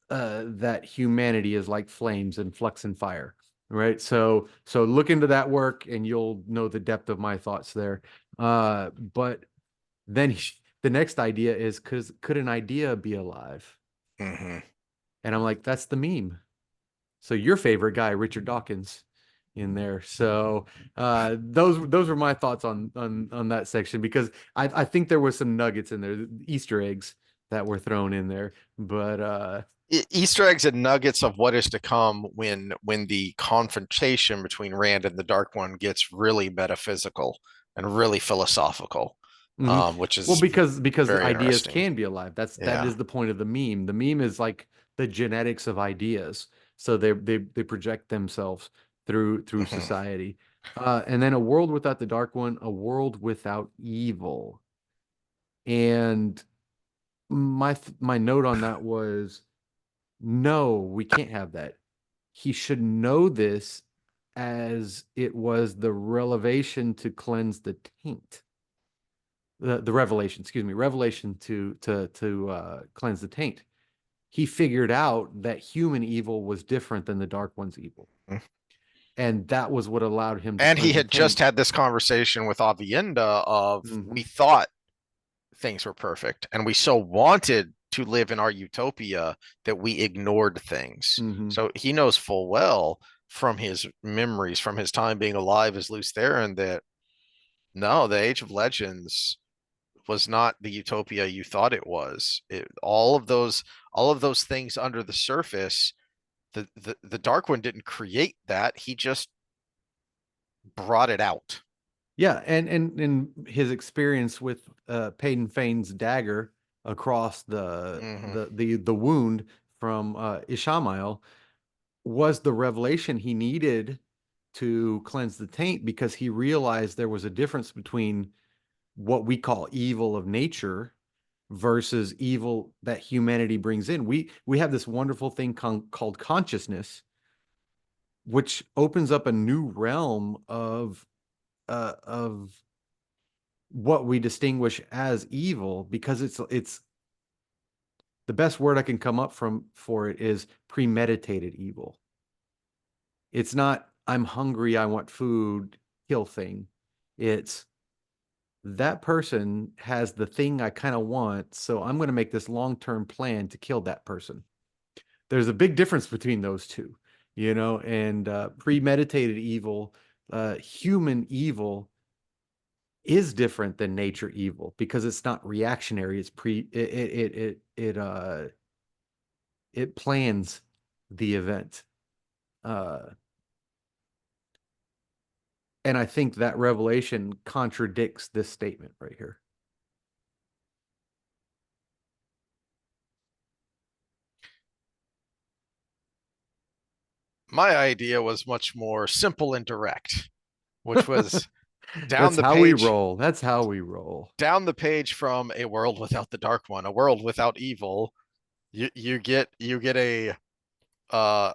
that humanity is like flames and flux and fire, right? So look into that work and you'll know the depth of my thoughts there. But then the next idea is could an idea be alive? hmm. And I'm like, that's the meme. So your favorite guy, Richard Dawkins, in there. So those were my thoughts on that section because I think there was some nuggets in there, Easter eggs that were thrown in there. But Easter eggs and nuggets of what is to come when the confrontation between Rand and the Dark One gets really metaphysical and really philosophical, mhm. which Well, is because very ideas interesting. can be alive. That Yeah. is the point of the meme. The meme is like the genetics of ideas. So they project themselves through Hmm. society. And then a world without the Dark One, a world without evil. And my note on that was no, we can't have that. He should know this as it was the revelation to cleanse the taint. The revelation, excuse me, revelation to cleanse the taint. He figured out that human evil was different than the dark one's evil. And that was what allowed him to And he cleanse the had just taint. had this conversation with Avienda of we Hmm. thought things were perfect and we so wanted to live in our utopia that we ignored things. Hmm. So he knows full well from his memories, from his time being alive as Lews Therin, that no, the Age of Legends was not the utopia you thought it was. All of those things under the surface, the Dark One didn't create that. He just brought it out. Yeah, and his experience with Peyton Fane's dagger across Hmm. the wound from Ishamael was the revelation he needed to cleanse the taint because he realized there was a difference between what we call evil of nature versus evil that humanity brings in. We have this wonderful thing called consciousness, which opens up a new realm of what we distinguish as evil because it's the best word I can come up from for it is premeditated evil. It's not I'm hungry, I want food, kill thing. It's that person has the thing I kind of want, so I'm going to make this long-term plan to kill that person. There's a big difference between those two. and premeditated evil, human evil is different than nature evil because it's not reactionary. It plans the event. Uh, and I think that revelation contradicts this statement right here. My idea was much more simple and direct, which was down That's the how we page, roll. That's how we roll. down the page from a world without the Dark One, a world without evil. You get uh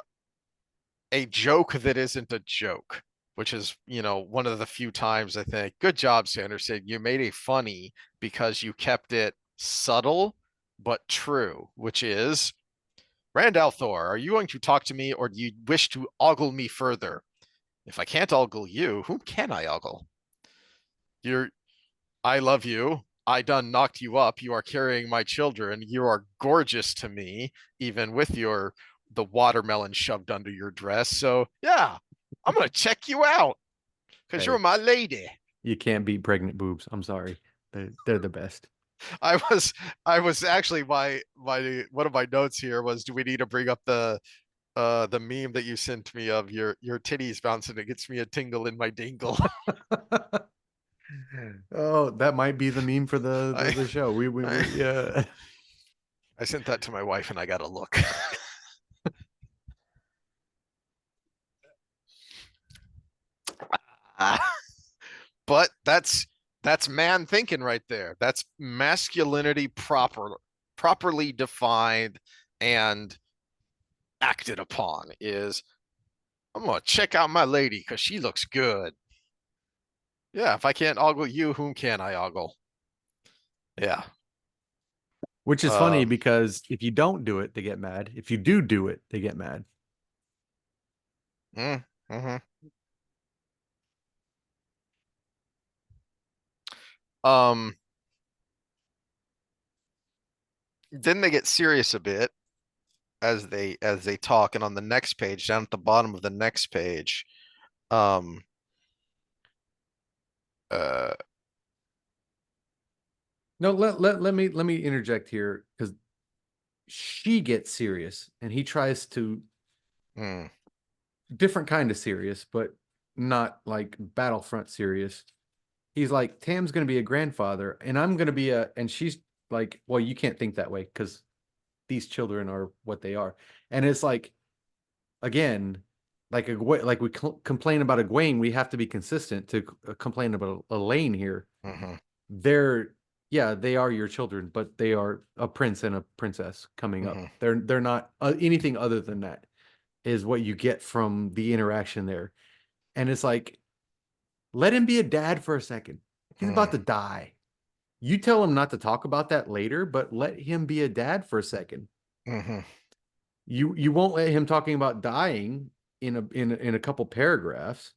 a joke that isn't a joke, which is, one of the few times I think, good job, Sanderson. You made a funny because you kept it subtle but true, which is Rand al'Thor, are you going to talk to me or do you wish to ogle me further? If I can't ogle you, whom can I ogle? You're I love you. I done knocked you up. You are carrying my children. You are gorgeous to me, even with the watermelon shoved under your dress. So yeah, I'm gonna check you out because you're Hey, my lady. you can't beat pregnant boobs. I'm sorry. They're the best. I was I was actually my one of my notes here was, do we need to bring up the meme that you sent me of your titties bouncing? It gets me a tingle in my dingle. Oh, that might be the meme for the the, I the show. I, Yeah. I sent that to my wife and I got a look. But that's man thinking right there. That's masculinity properly defined and acted upon. Is I'm gonna check out my lady because she looks good. Yeah, if I can't ogle you, whom can I ogle? Yeah. Which is funny Uh, because if you don't do it, they get mad. If you do it, they get mad. mm-hmm. Um, then they get serious a bit as they talk, and on the next page, down at the bottom of the next page, um, uh, No, let me interject here because she gets serious and he tries to mm, different kind of serious, but not like Battlefront serious. He's like, Tam's gonna be a grandfather, and I'm gonna be a, and she's like, well, you can't think that way because these children are what they are. And it's like, again, like we complain about Egwene, we have to be consistent to complain about Elayne here. mm-hmm, They're, yeah, they are your children, but they are a prince and a princess coming up. mm-hmm, They're not anything other than that is what you get from the interaction there. And it's like, let him be a dad for a second. He's about to die. You tell him not to talk about that later, but let him be a dad for a second. mm-hmm, You won't let him talking about dying in a couple paragraphs,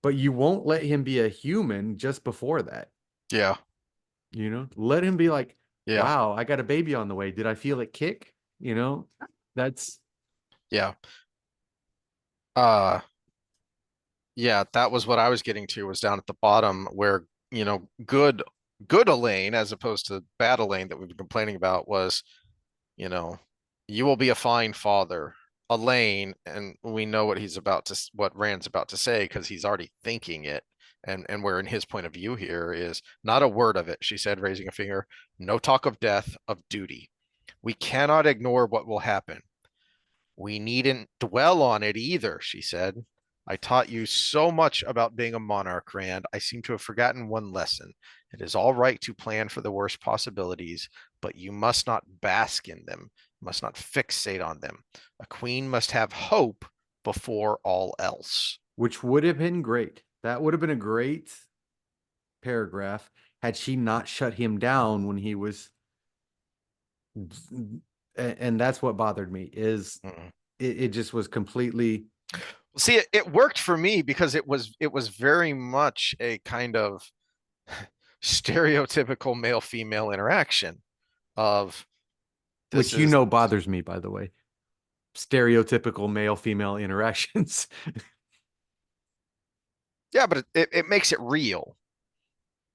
but you won't let him be a human just before that. yeah, Let him be like, yeah, wow, I got a baby on the way. Did I feel it kick? That's yeah. Uh, yeah, that was what I was getting to, was down at the bottom where, good Elayne, as opposed to bad Elayne that we've been complaining about, was, you know, you will be a fine father. Elayne, and we know what Rand's about to say because he's already thinking it. And where in his point of view here is not a word of it, she said, raising a finger. No talk of death, of duty. We cannot ignore what will happen. We needn't dwell on it either, she said. I taught you so much about being a monarch, Rand. I seem to have forgotten one lesson. It is all right to plan for the worst possibilities, but you must not bask in them, you must not fixate on them. A queen must have hope before all else. which would have been great. That would have been a great paragraph had she not shut him down when he was, and that's what bothered me is Mm. it just was completely, See, it worked for me because it was very much a kind of stereotypical male female interaction of this which is bothers me, by the way. stereotypical male female interactions. Yeah, but it makes it real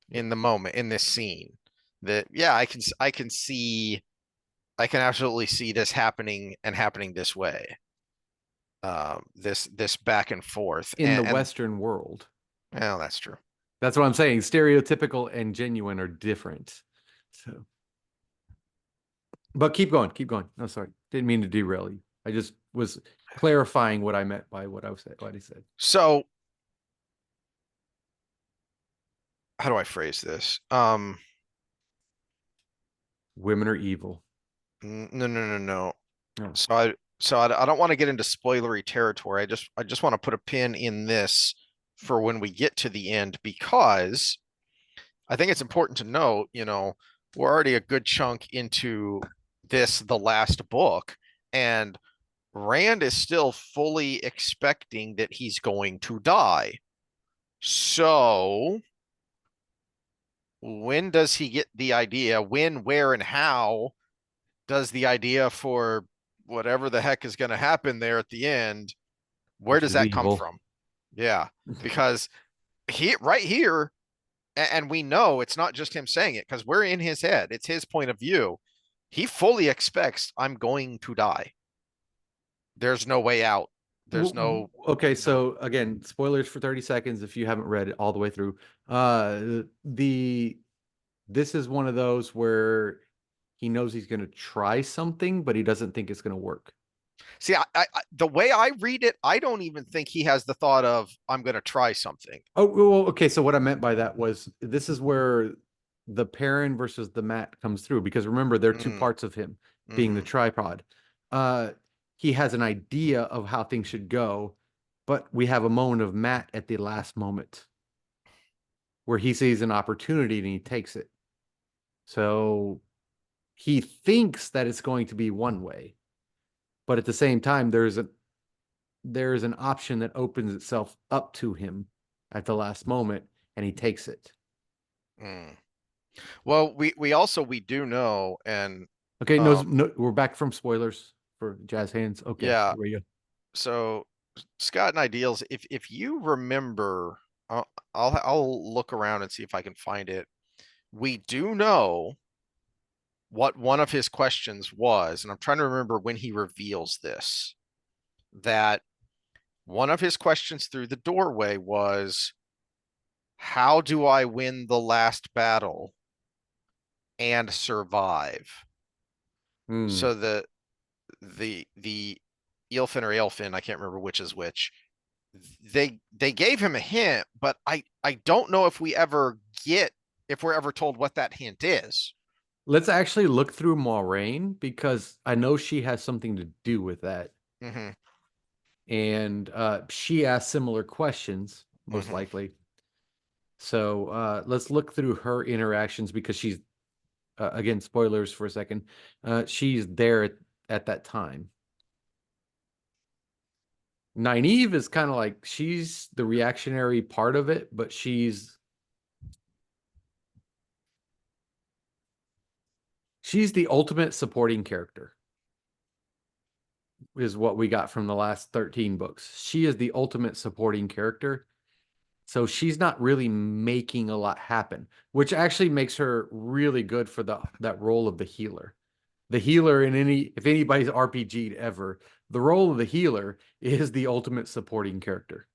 in the moment in this scene. That yeah, I can absolutely see this happening and happening this way. This back and forth, In the and Western world. well, that's true. That's what I'm saying. Stereotypical and genuine are different. So, but keep going, keep going. No, sorry, didn't mean to derail you. I just was clarifying what I meant by what I was what he said. So how do I phrase this? Women are evil. No, no, no, no. No. I don't want to get into spoilery territory. I just want to put a pin in this for when we get to the end because I think it's important to note, we're already a good chunk into the last book, and Rand is still fully expecting that he's going to die. So when does he get the idea? When, where, and how does the idea for whatever the heck is going to happen there at the end, where Which does is that come evil. from? Yeah, because he right here, and we know it's not just him saying it because we're in his head. It's his point of view. He fully expects I'm going to die. There's no way out. There's Okay, no. so again, spoilers for 30 seconds if you haven't read it all the way through. The this is one of those where he knows he's going to try something, but he doesn't think it's going to work. See, the way I read it, I don't even think he has the thought of I'm going to try something. Oh, well, okay. So what I meant by that was this is where the Perrin versus the Matt comes through because remember there are two Mm, parts of him being the hmm tripod. Uh, he has an idea of how things should go, but we have a moment of Matt at the last moment where he sees an opportunity and he takes it. So he thinks that it's going to be one way, but at the same time, there's an option that opens itself up to him at the last moment, and he takes it. Mm. Well, we do know, and Okay, no, um, no, we're back from spoilers for Jazz Hands. Okay, yeah. here we go. So Scott and Ideals, if you remember, I'll look around and see if I can find it. We do know what one of his questions was, and I'm trying to remember when he reveals this. That one of his questions through the doorway was, "How do I win the last battle and survive?" Hmm. So the Eelfin or Aelfin, I can't remember which is which. They gave him a hint, but I don't know if we're ever told what that hint is. Let's actually look through Moraine because I know she has something to do with that. Hmm And she asked similar questions, most hmm likely. So let's look through her interactions because she's, again, spoilers for a second. She's there at that time. Nynaeve is kind of like she's the reactionary part of it, but she's the ultimate supporting character, is what we got from the last 13 books. She is the ultimate supporting character. So she's not really making a lot happen, which actually makes her really good for that role of the healer. The healer in if anybody's RPG'd ever, the role of the healer is the ultimate supporting character.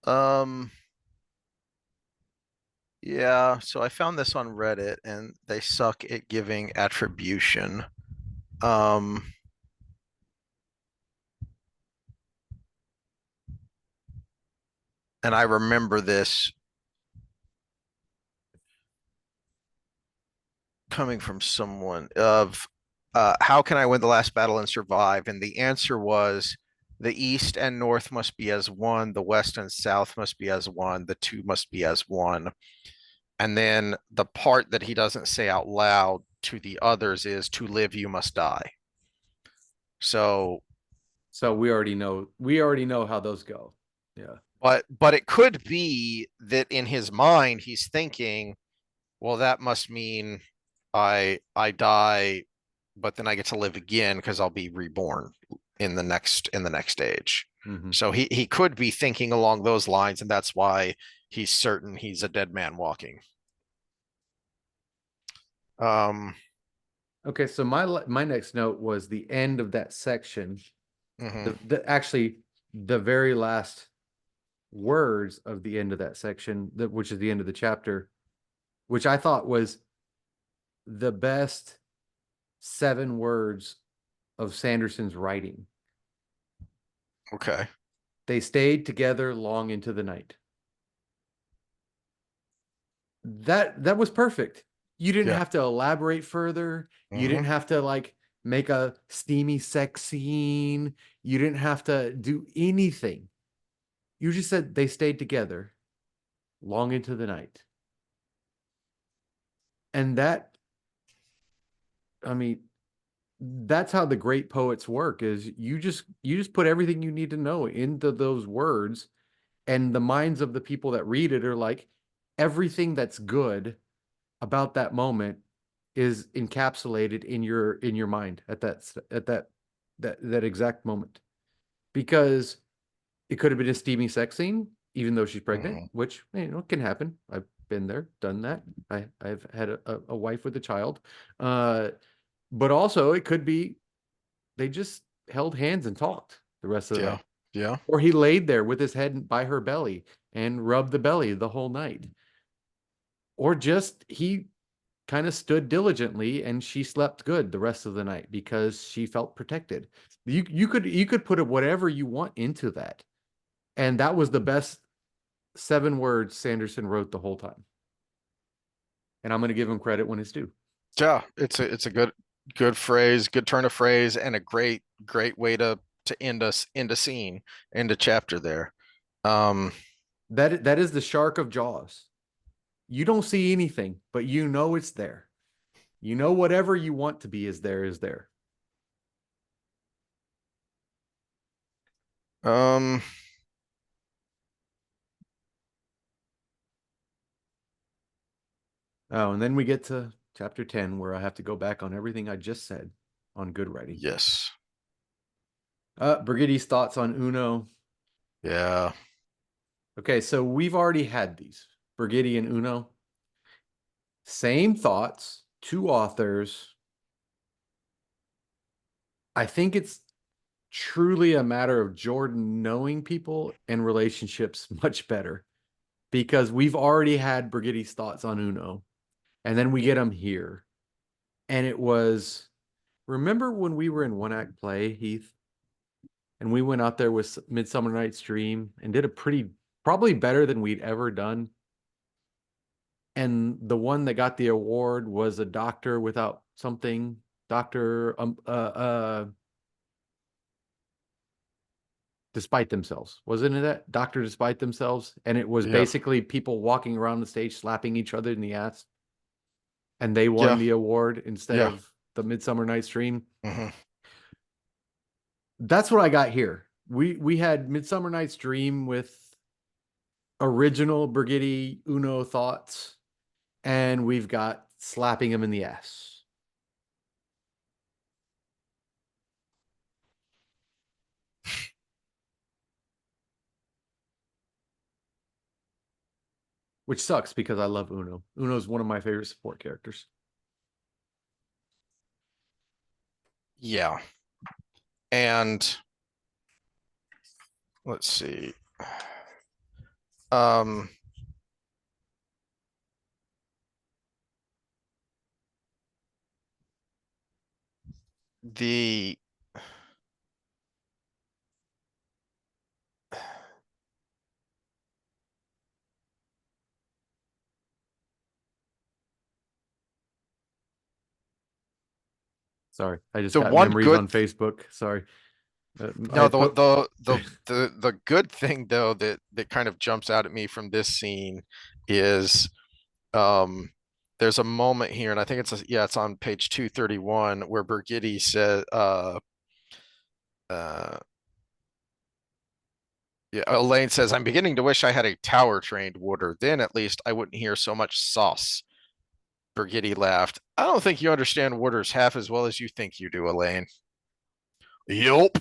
Um, yeah, so I found this on Reddit and they suck at giving attribution. Um, and I remember this coming from someone of how can I win the last battle and survive? And the answer was the east and north must be as one, the west and south must be as one, the two must be as one. And then the part that he doesn't say out loud to the others is to live, you must die. So So we already know how those go. Yeah. But it could be that in his mind he's thinking, well, that must mean I die, but then I get to live again because I'll be reborn in the next stage. Hmm. So he could be thinking along those lines, and that's why he's certain he's a dead man walking. Um, Okay, so my next note was the end of that section. mhm, The actually the very last words of the end of that section, which is the end of the chapter, which I thought was the best 7 words of Sanderson's writing. okay. They stayed together long into the night. That was perfect. You didn't Yeah. have to elaborate further. You Hmm. didn't have to like make a steamy sex scene. You didn't have to do anything. You just said they stayed together long into the night. And that, I mean, that's how the great poets work is you just put everything you need to know into those words, and the minds of the people that read it are like everything that's good about that moment is encapsulated in your mind at that exact moment, because it could have been a steamy sex scene even though she's pregnant, Hmm. which can happen. I've been there, done that. I've had a wife with a child. Uh but also it could be they just held hands and talked the rest of the Yeah. night, Yeah. or he laid there with his head by her belly and rubbed the belly the whole night, or just he kind of stood diligently and she slept good the rest of the night because she felt protected. You could put whatever you want into that. And that was the best 7 words Sanderson wrote the whole time. And I'm going to give him credit when it's due. Yeah. It's a good phrase, good turn of phrase, and a great way to end a scene, end a chapter there. Um, That is the shark of Jaws. You don't see anything, but you know it's there. You know whatever you want to be is there is there. um, Oh, and then we get to chapter 10 where I have to go back on everything I just said on good writing. yes. Brigitti's thoughts on Uno. Yeah. Okay, so we've already had these. Brigitti and Uno. Same thoughts, 2 authors. I think it's truly a matter of Jordan knowing people and relationships much better, because we've already had Brigitti's thoughts on Uno, and then we get them here. And it was, remember when we were in one act play, Heath, and we went out there with Midsummer Night's Dream and did a probably better than we'd ever done. And the one that got the award was a doctor without something, doctor despite themselves. Wasn't it that doctor despite themselves? And it was Yeah. basically people walking around the stage slapping each other in the ass, and they won Yeah. the award instead Yeah. of the Midsummer Night's Dream. Hmm. That's what I got here. We had Midsummer Night's Dream with original Brigitti Uno thoughts, and we've got slapping him in the ass, which sucks because I love Uno. Uno's one of my favorite support characters. Yeah. And let's see. Um, the Sorry, I just the got one memories good on Facebook. Sorry. I no, put the good thing though that kind of jumps out at me from this scene is um there's a moment here, and I think it's on page 231 where Birgitte said uh Yeah, Elayne says, I'm beginning to wish I had a tower trained warder. Then at least I wouldn't hear so much sauce. Brigitte laughed. I don't think you understand warders half as well as you think you do, Elayne. Yup.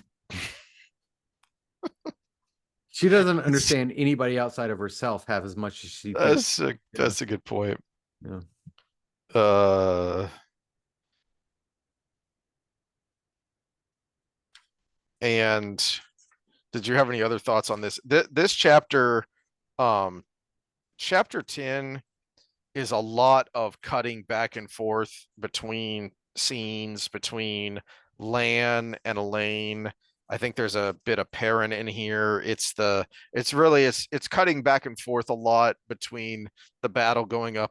She doesn't That's understand anybody outside of herself half as much as she thinks. that's a Yeah, that's a good point. yeah. Uh and did you have any other thoughts on this? This chapter, um, chapter 10 is a lot of cutting back and forth between scenes between Lan and Elayne. I think there's a bit of Perrin in here. It's cutting back and forth a lot between the battle going on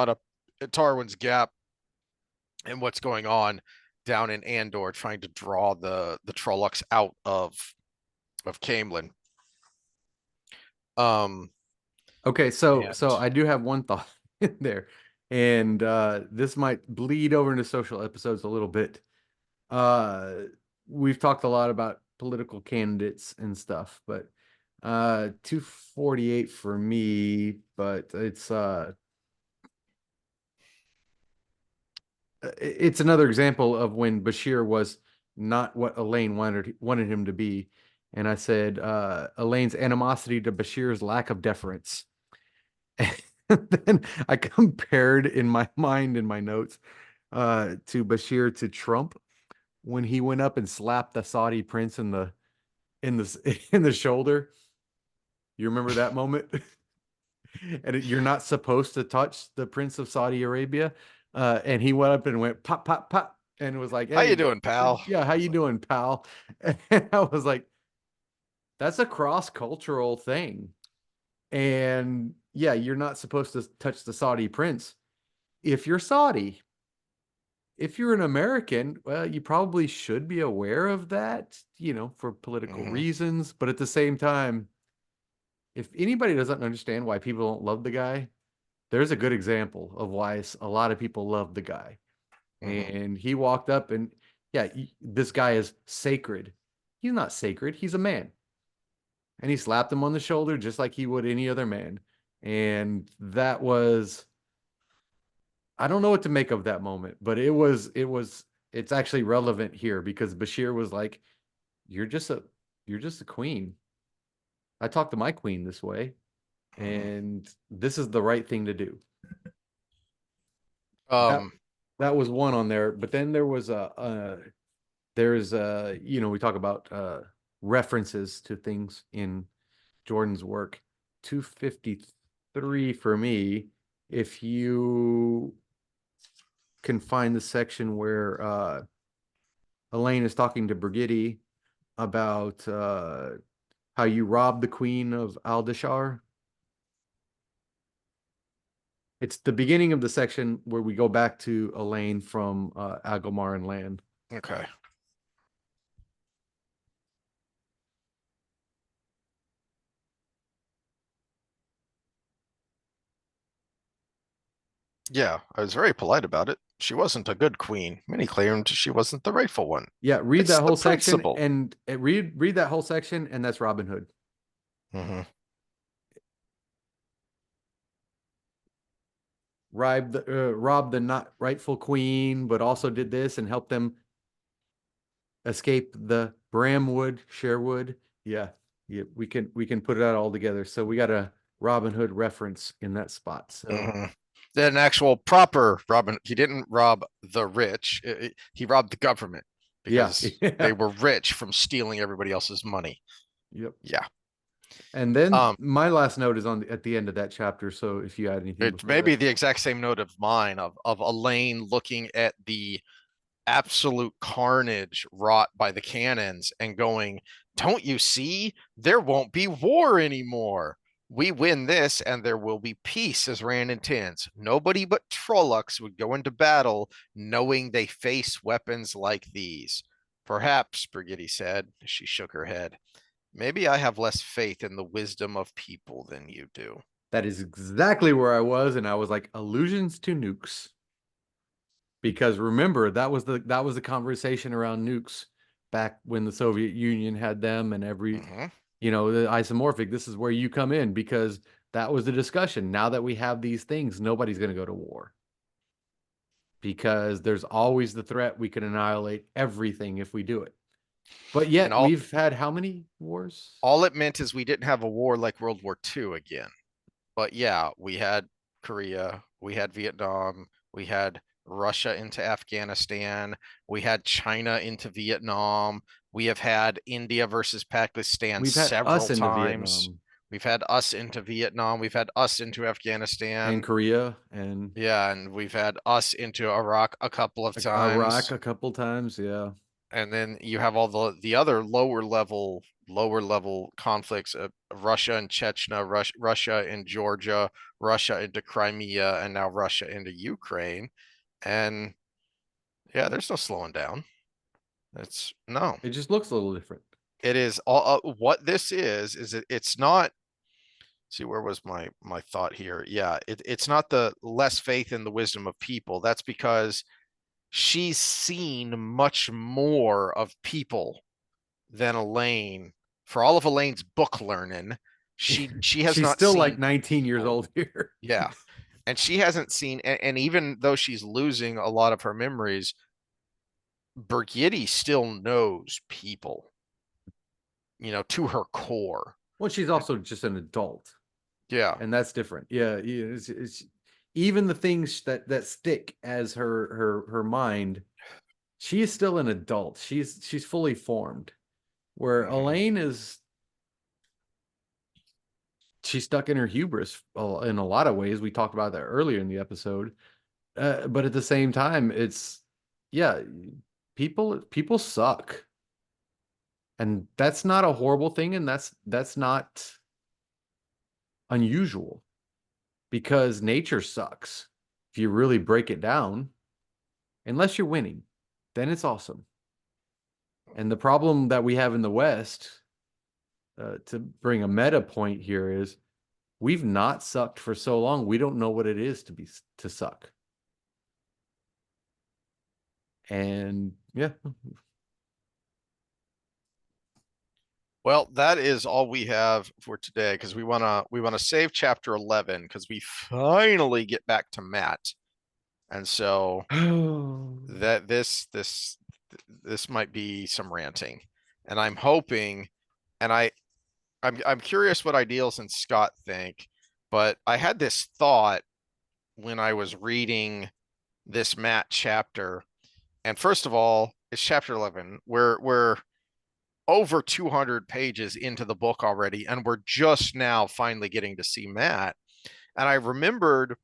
up at Tarwin's Gap and what's going on down in Andor, trying to draw the Trollocs out of Camelin. Um, Okay, so and I do have one thought in there, and this might bleed over into social episodes a little bit. Uh, we've talked a lot about political candidates and stuff, but 248 for me, but it's another example of when Bashir was not what Elayne wanted him to be. And I said Elaine's animosity to Bashir's lack of deference. And then I compared in my mind in my notes to Bashir to Trump when he went up and slapped the Saudi prince in the shoulder. You remember that moment? And you're not supposed to touch the Prince of Saudi Arabia. And he went up and went pop, pop, pop, and was like, how you "Hey, doing, pal? yeah, how you doing, pal?" And I was like, "That's a cross-cultural thing." And yeah, you're not supposed to touch the Saudi prince. If you're Saudi, if you're an American, well, you probably should be aware of that, for political Mm-hmm. reasons. But at the same time, if anybody doesn't understand why people don't love the guy, there's a good example of why a lot of people love the guy. Mm-hmm. And he walked up and, yeah, this guy is sacred. He's not sacred. He's a man. And he slapped him on the shoulder just like he would any other man. And that was, I don't know what to make of that moment, but it's actually relevant here because Bashir was like, you're just a, you're just a queen. I talk to my queen this way, Mm-hmm. and this is the right thing to do. That Um, that was one on there, but then there was there's we talk about references to things in Jordan's work. 253 for me, if you can find the section where Elayne is talking to Brigitte about how you robbed the queen of Aldashar. It's the beginning of the section where we go back to Elayne from Agomar and Land. okay. Yeah, I was very polite about it. She wasn't a good queen. Many claimed she wasn't the rightful one. Yeah, read It's that the whole section principle. and read that whole section, and that's Robin Hood. Mm-hmm. Robbed the not rightful queen, but also did this and helped them escape the Bramwood, Sherwood. Yeah, yeah, we can put it out all together. So we got a Robin Hood reference in that spot. So Mm-hmm. An actual proper Robin. He didn't rob the rich. He robbed the government yeah, because they yeah, were rich from stealing everybody else's money. yep. Yeah. And then Um, my last note is at the end of that chapter. So if you had anything it before may that, be the exact same note of mine of Elayne looking at the absolute carnage wrought by the cannons and going, don't you see? There won't be war anymore. We win this and there will be peace as Rand intends. Nobody but Trollocs would go into battle knowing they face weapons like these. Perhaps, Brigitte said as she shook her head. Maybe I have less faith in the wisdom of people than you do. that is exactly where I was, and I was like allusions to nukes. Because remember, that was the conversation around nukes back when the Soviet Union had them and Mm-hmm. You know, the isomorphic, this is where you come in because that was the discussion. Now that we have these things, nobody's going to go to war because there's always the threat we can annihilate everything if we do it. But And yet all we've had how many wars? all it meant is we didn't have a war like World War II again. But yeah, we had Korea, we had Vietnam, we had Russia into Afghanistan, we had China into Vietnam, we have had India versus Pakistan We've had several us into times. Vietnam We've had us into Vietnam, we've had us into and Afghanistan. Korea and Yeah, and we've had us into Iraq a couple of Iraq times. a couple times. Yeah. And then you have all the other lower level conflicts of Russia and Chechnya, Russia and Georgia, Russia into Crimea, and now Russia into Ukraine. And yeah, there's no slowing down. It's no. It just looks a little different. It is all what this is it's not. See, where was my thought here? Yeah, it's not the less faith in the wisdom of people. That's because she's seen much more of people than Elayne. For all of Elayne's book learning, she has She's not still like seen 19 years people. old here. Yeah. And she hasn't seen, and even though she's losing a lot of her memories, Birgitte still knows people, to her core. Well, she's also just an adult, Yeah. and that's different. Yeah, it's even the things that stick as her mind. She is still an adult. She's fully formed. Where Hmm. Elayne is, she's stuck in her hubris in a lot of ways. We talked about that earlier in the episode. But at the same time, it's yeah, people suck, and that's not a horrible thing, and that's not unusual because nature sucks. If you really break it down, unless you're winning, then it's awesome. And the problem that we have in the West, to bring a meta point here, is we've not sucked for so long. We don't know what it is to suck. And yeah, Well, that is all we have for today because we wanna save chapter 11 because we finally get back to Matt. And so that this might be some ranting. And I'm hoping, and I'm curious what Ideals and Scott think, but I had this thought when I was reading this Matt chapter. And first of all, it's chapter 11. We're over 200 pages into the book already, and we're just now finally getting to see Matt. And I remembered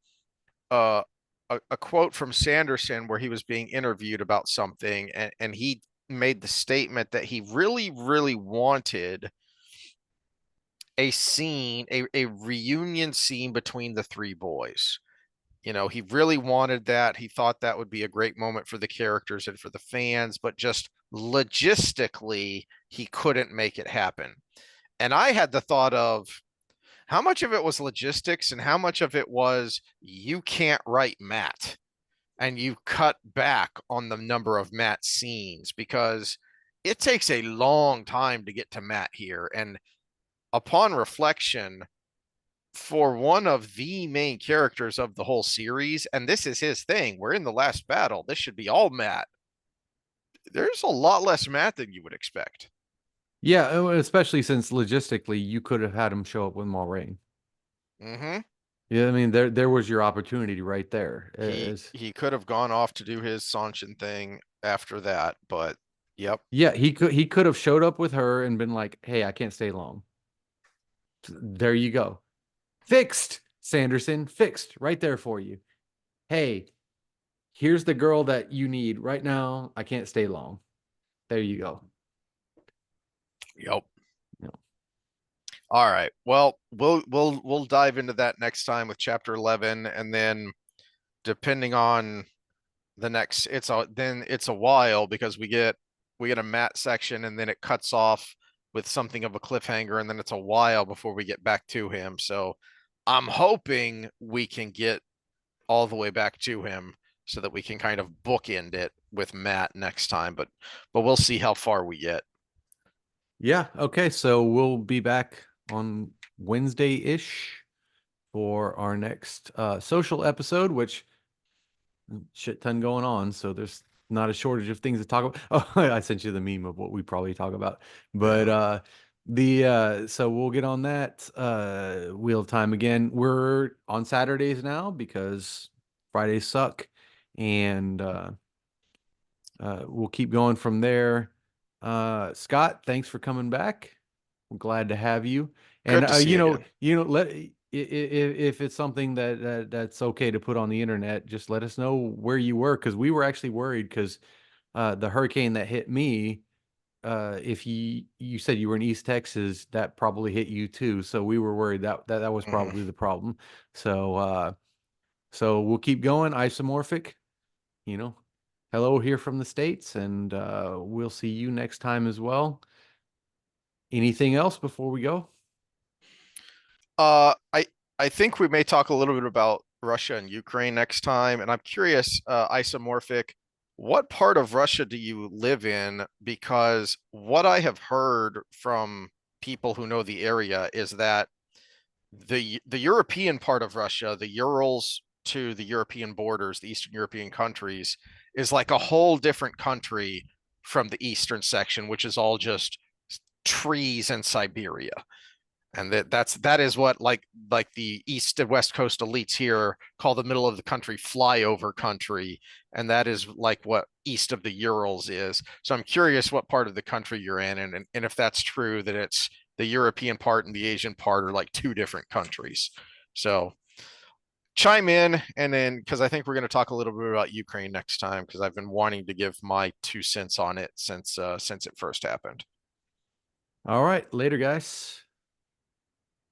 uh, a quote from Sanderson where he was being interviewed about something, and he made the statement that he really, really wanted a scene, a reunion scene between the three boys. He really wanted that. He thought that would be a great moment for the characters and for the fans, but just logistically, he couldn't make it happen. And I had the thought of how much of it was logistics and how much of it was you can't write Matt and you cut back on the number of Matt scenes because it takes a long time to get to Matt here. And upon reflection, for one of the main characters of the whole series, and this is his thing. We're in the last battle. This should be all Matt. There's a lot less Matt than you would expect. yeah, especially since logistically you could have had him show up with Moraine. Hmm. Yeah, I mean there was your opportunity right there. He could have gone off to do his Sanchin thing after that, but yep. Yeah, he could have showed up with her and been like, "Hey, I can't stay long." There you go. Fixed, Sanderson, fixed right there for you. Hey, here's the girl that you need right now. I can't stay long. There you go. Yep. No. All right. Well, we'll dive into that next time with chapter 11, and then depending on the next, it's a while because we get a Matt section and then it cuts off with something of a cliffhanger, and then it's a while before we get back to him. So I'm hoping we can get all the way back to him so that we can kind of bookend it with Matt next time, but we'll see how far we get. Yeah. Okay. So we'll be back on Wednesday-ish for our next social episode, which shit ton going on. So there's not a shortage of things to talk about. Oh, I sent you the meme of what we probably talk about. But Yeah, the so we'll get on that wheel of time again. We're on Saturdays now because Fridays suck. And we'll keep going from there. Scott, thanks for coming back. We're glad to have you. And good to see you again. let if it's something that's okay to put on the internet, just let us know where you were because we were actually worried because the hurricane that hit me, if you said you were in East Texas, that probably hit you too. So we were worried that was Mhm. probably the problem. So so we'll keep going. Isomorphic, you know, hello here from the States, and we'll see you next time as well. Anything else before we go? I think we may talk a little bit about Russia and Ukraine next time, and I'm curious, isomorphic, what part of Russia do you live in? Because what I have heard from people who know the area is that the European part of Russia, the Urals to the European borders, the Eastern European countries, is like a whole different country from the eastern section, which is all just trees and Siberia. And that is what like the east and west coast elites here call the middle of the country flyover country, and that is like what east of the Urals is. So I'm curious what part of the country you're in, and if that's true that it's the European part and the Asian part are like two different countries. So chime in, and then because I think we're going to talk a little bit about Ukraine next time because I've been wanting to give my 2 cents on it since it first happened. All right, later, guys.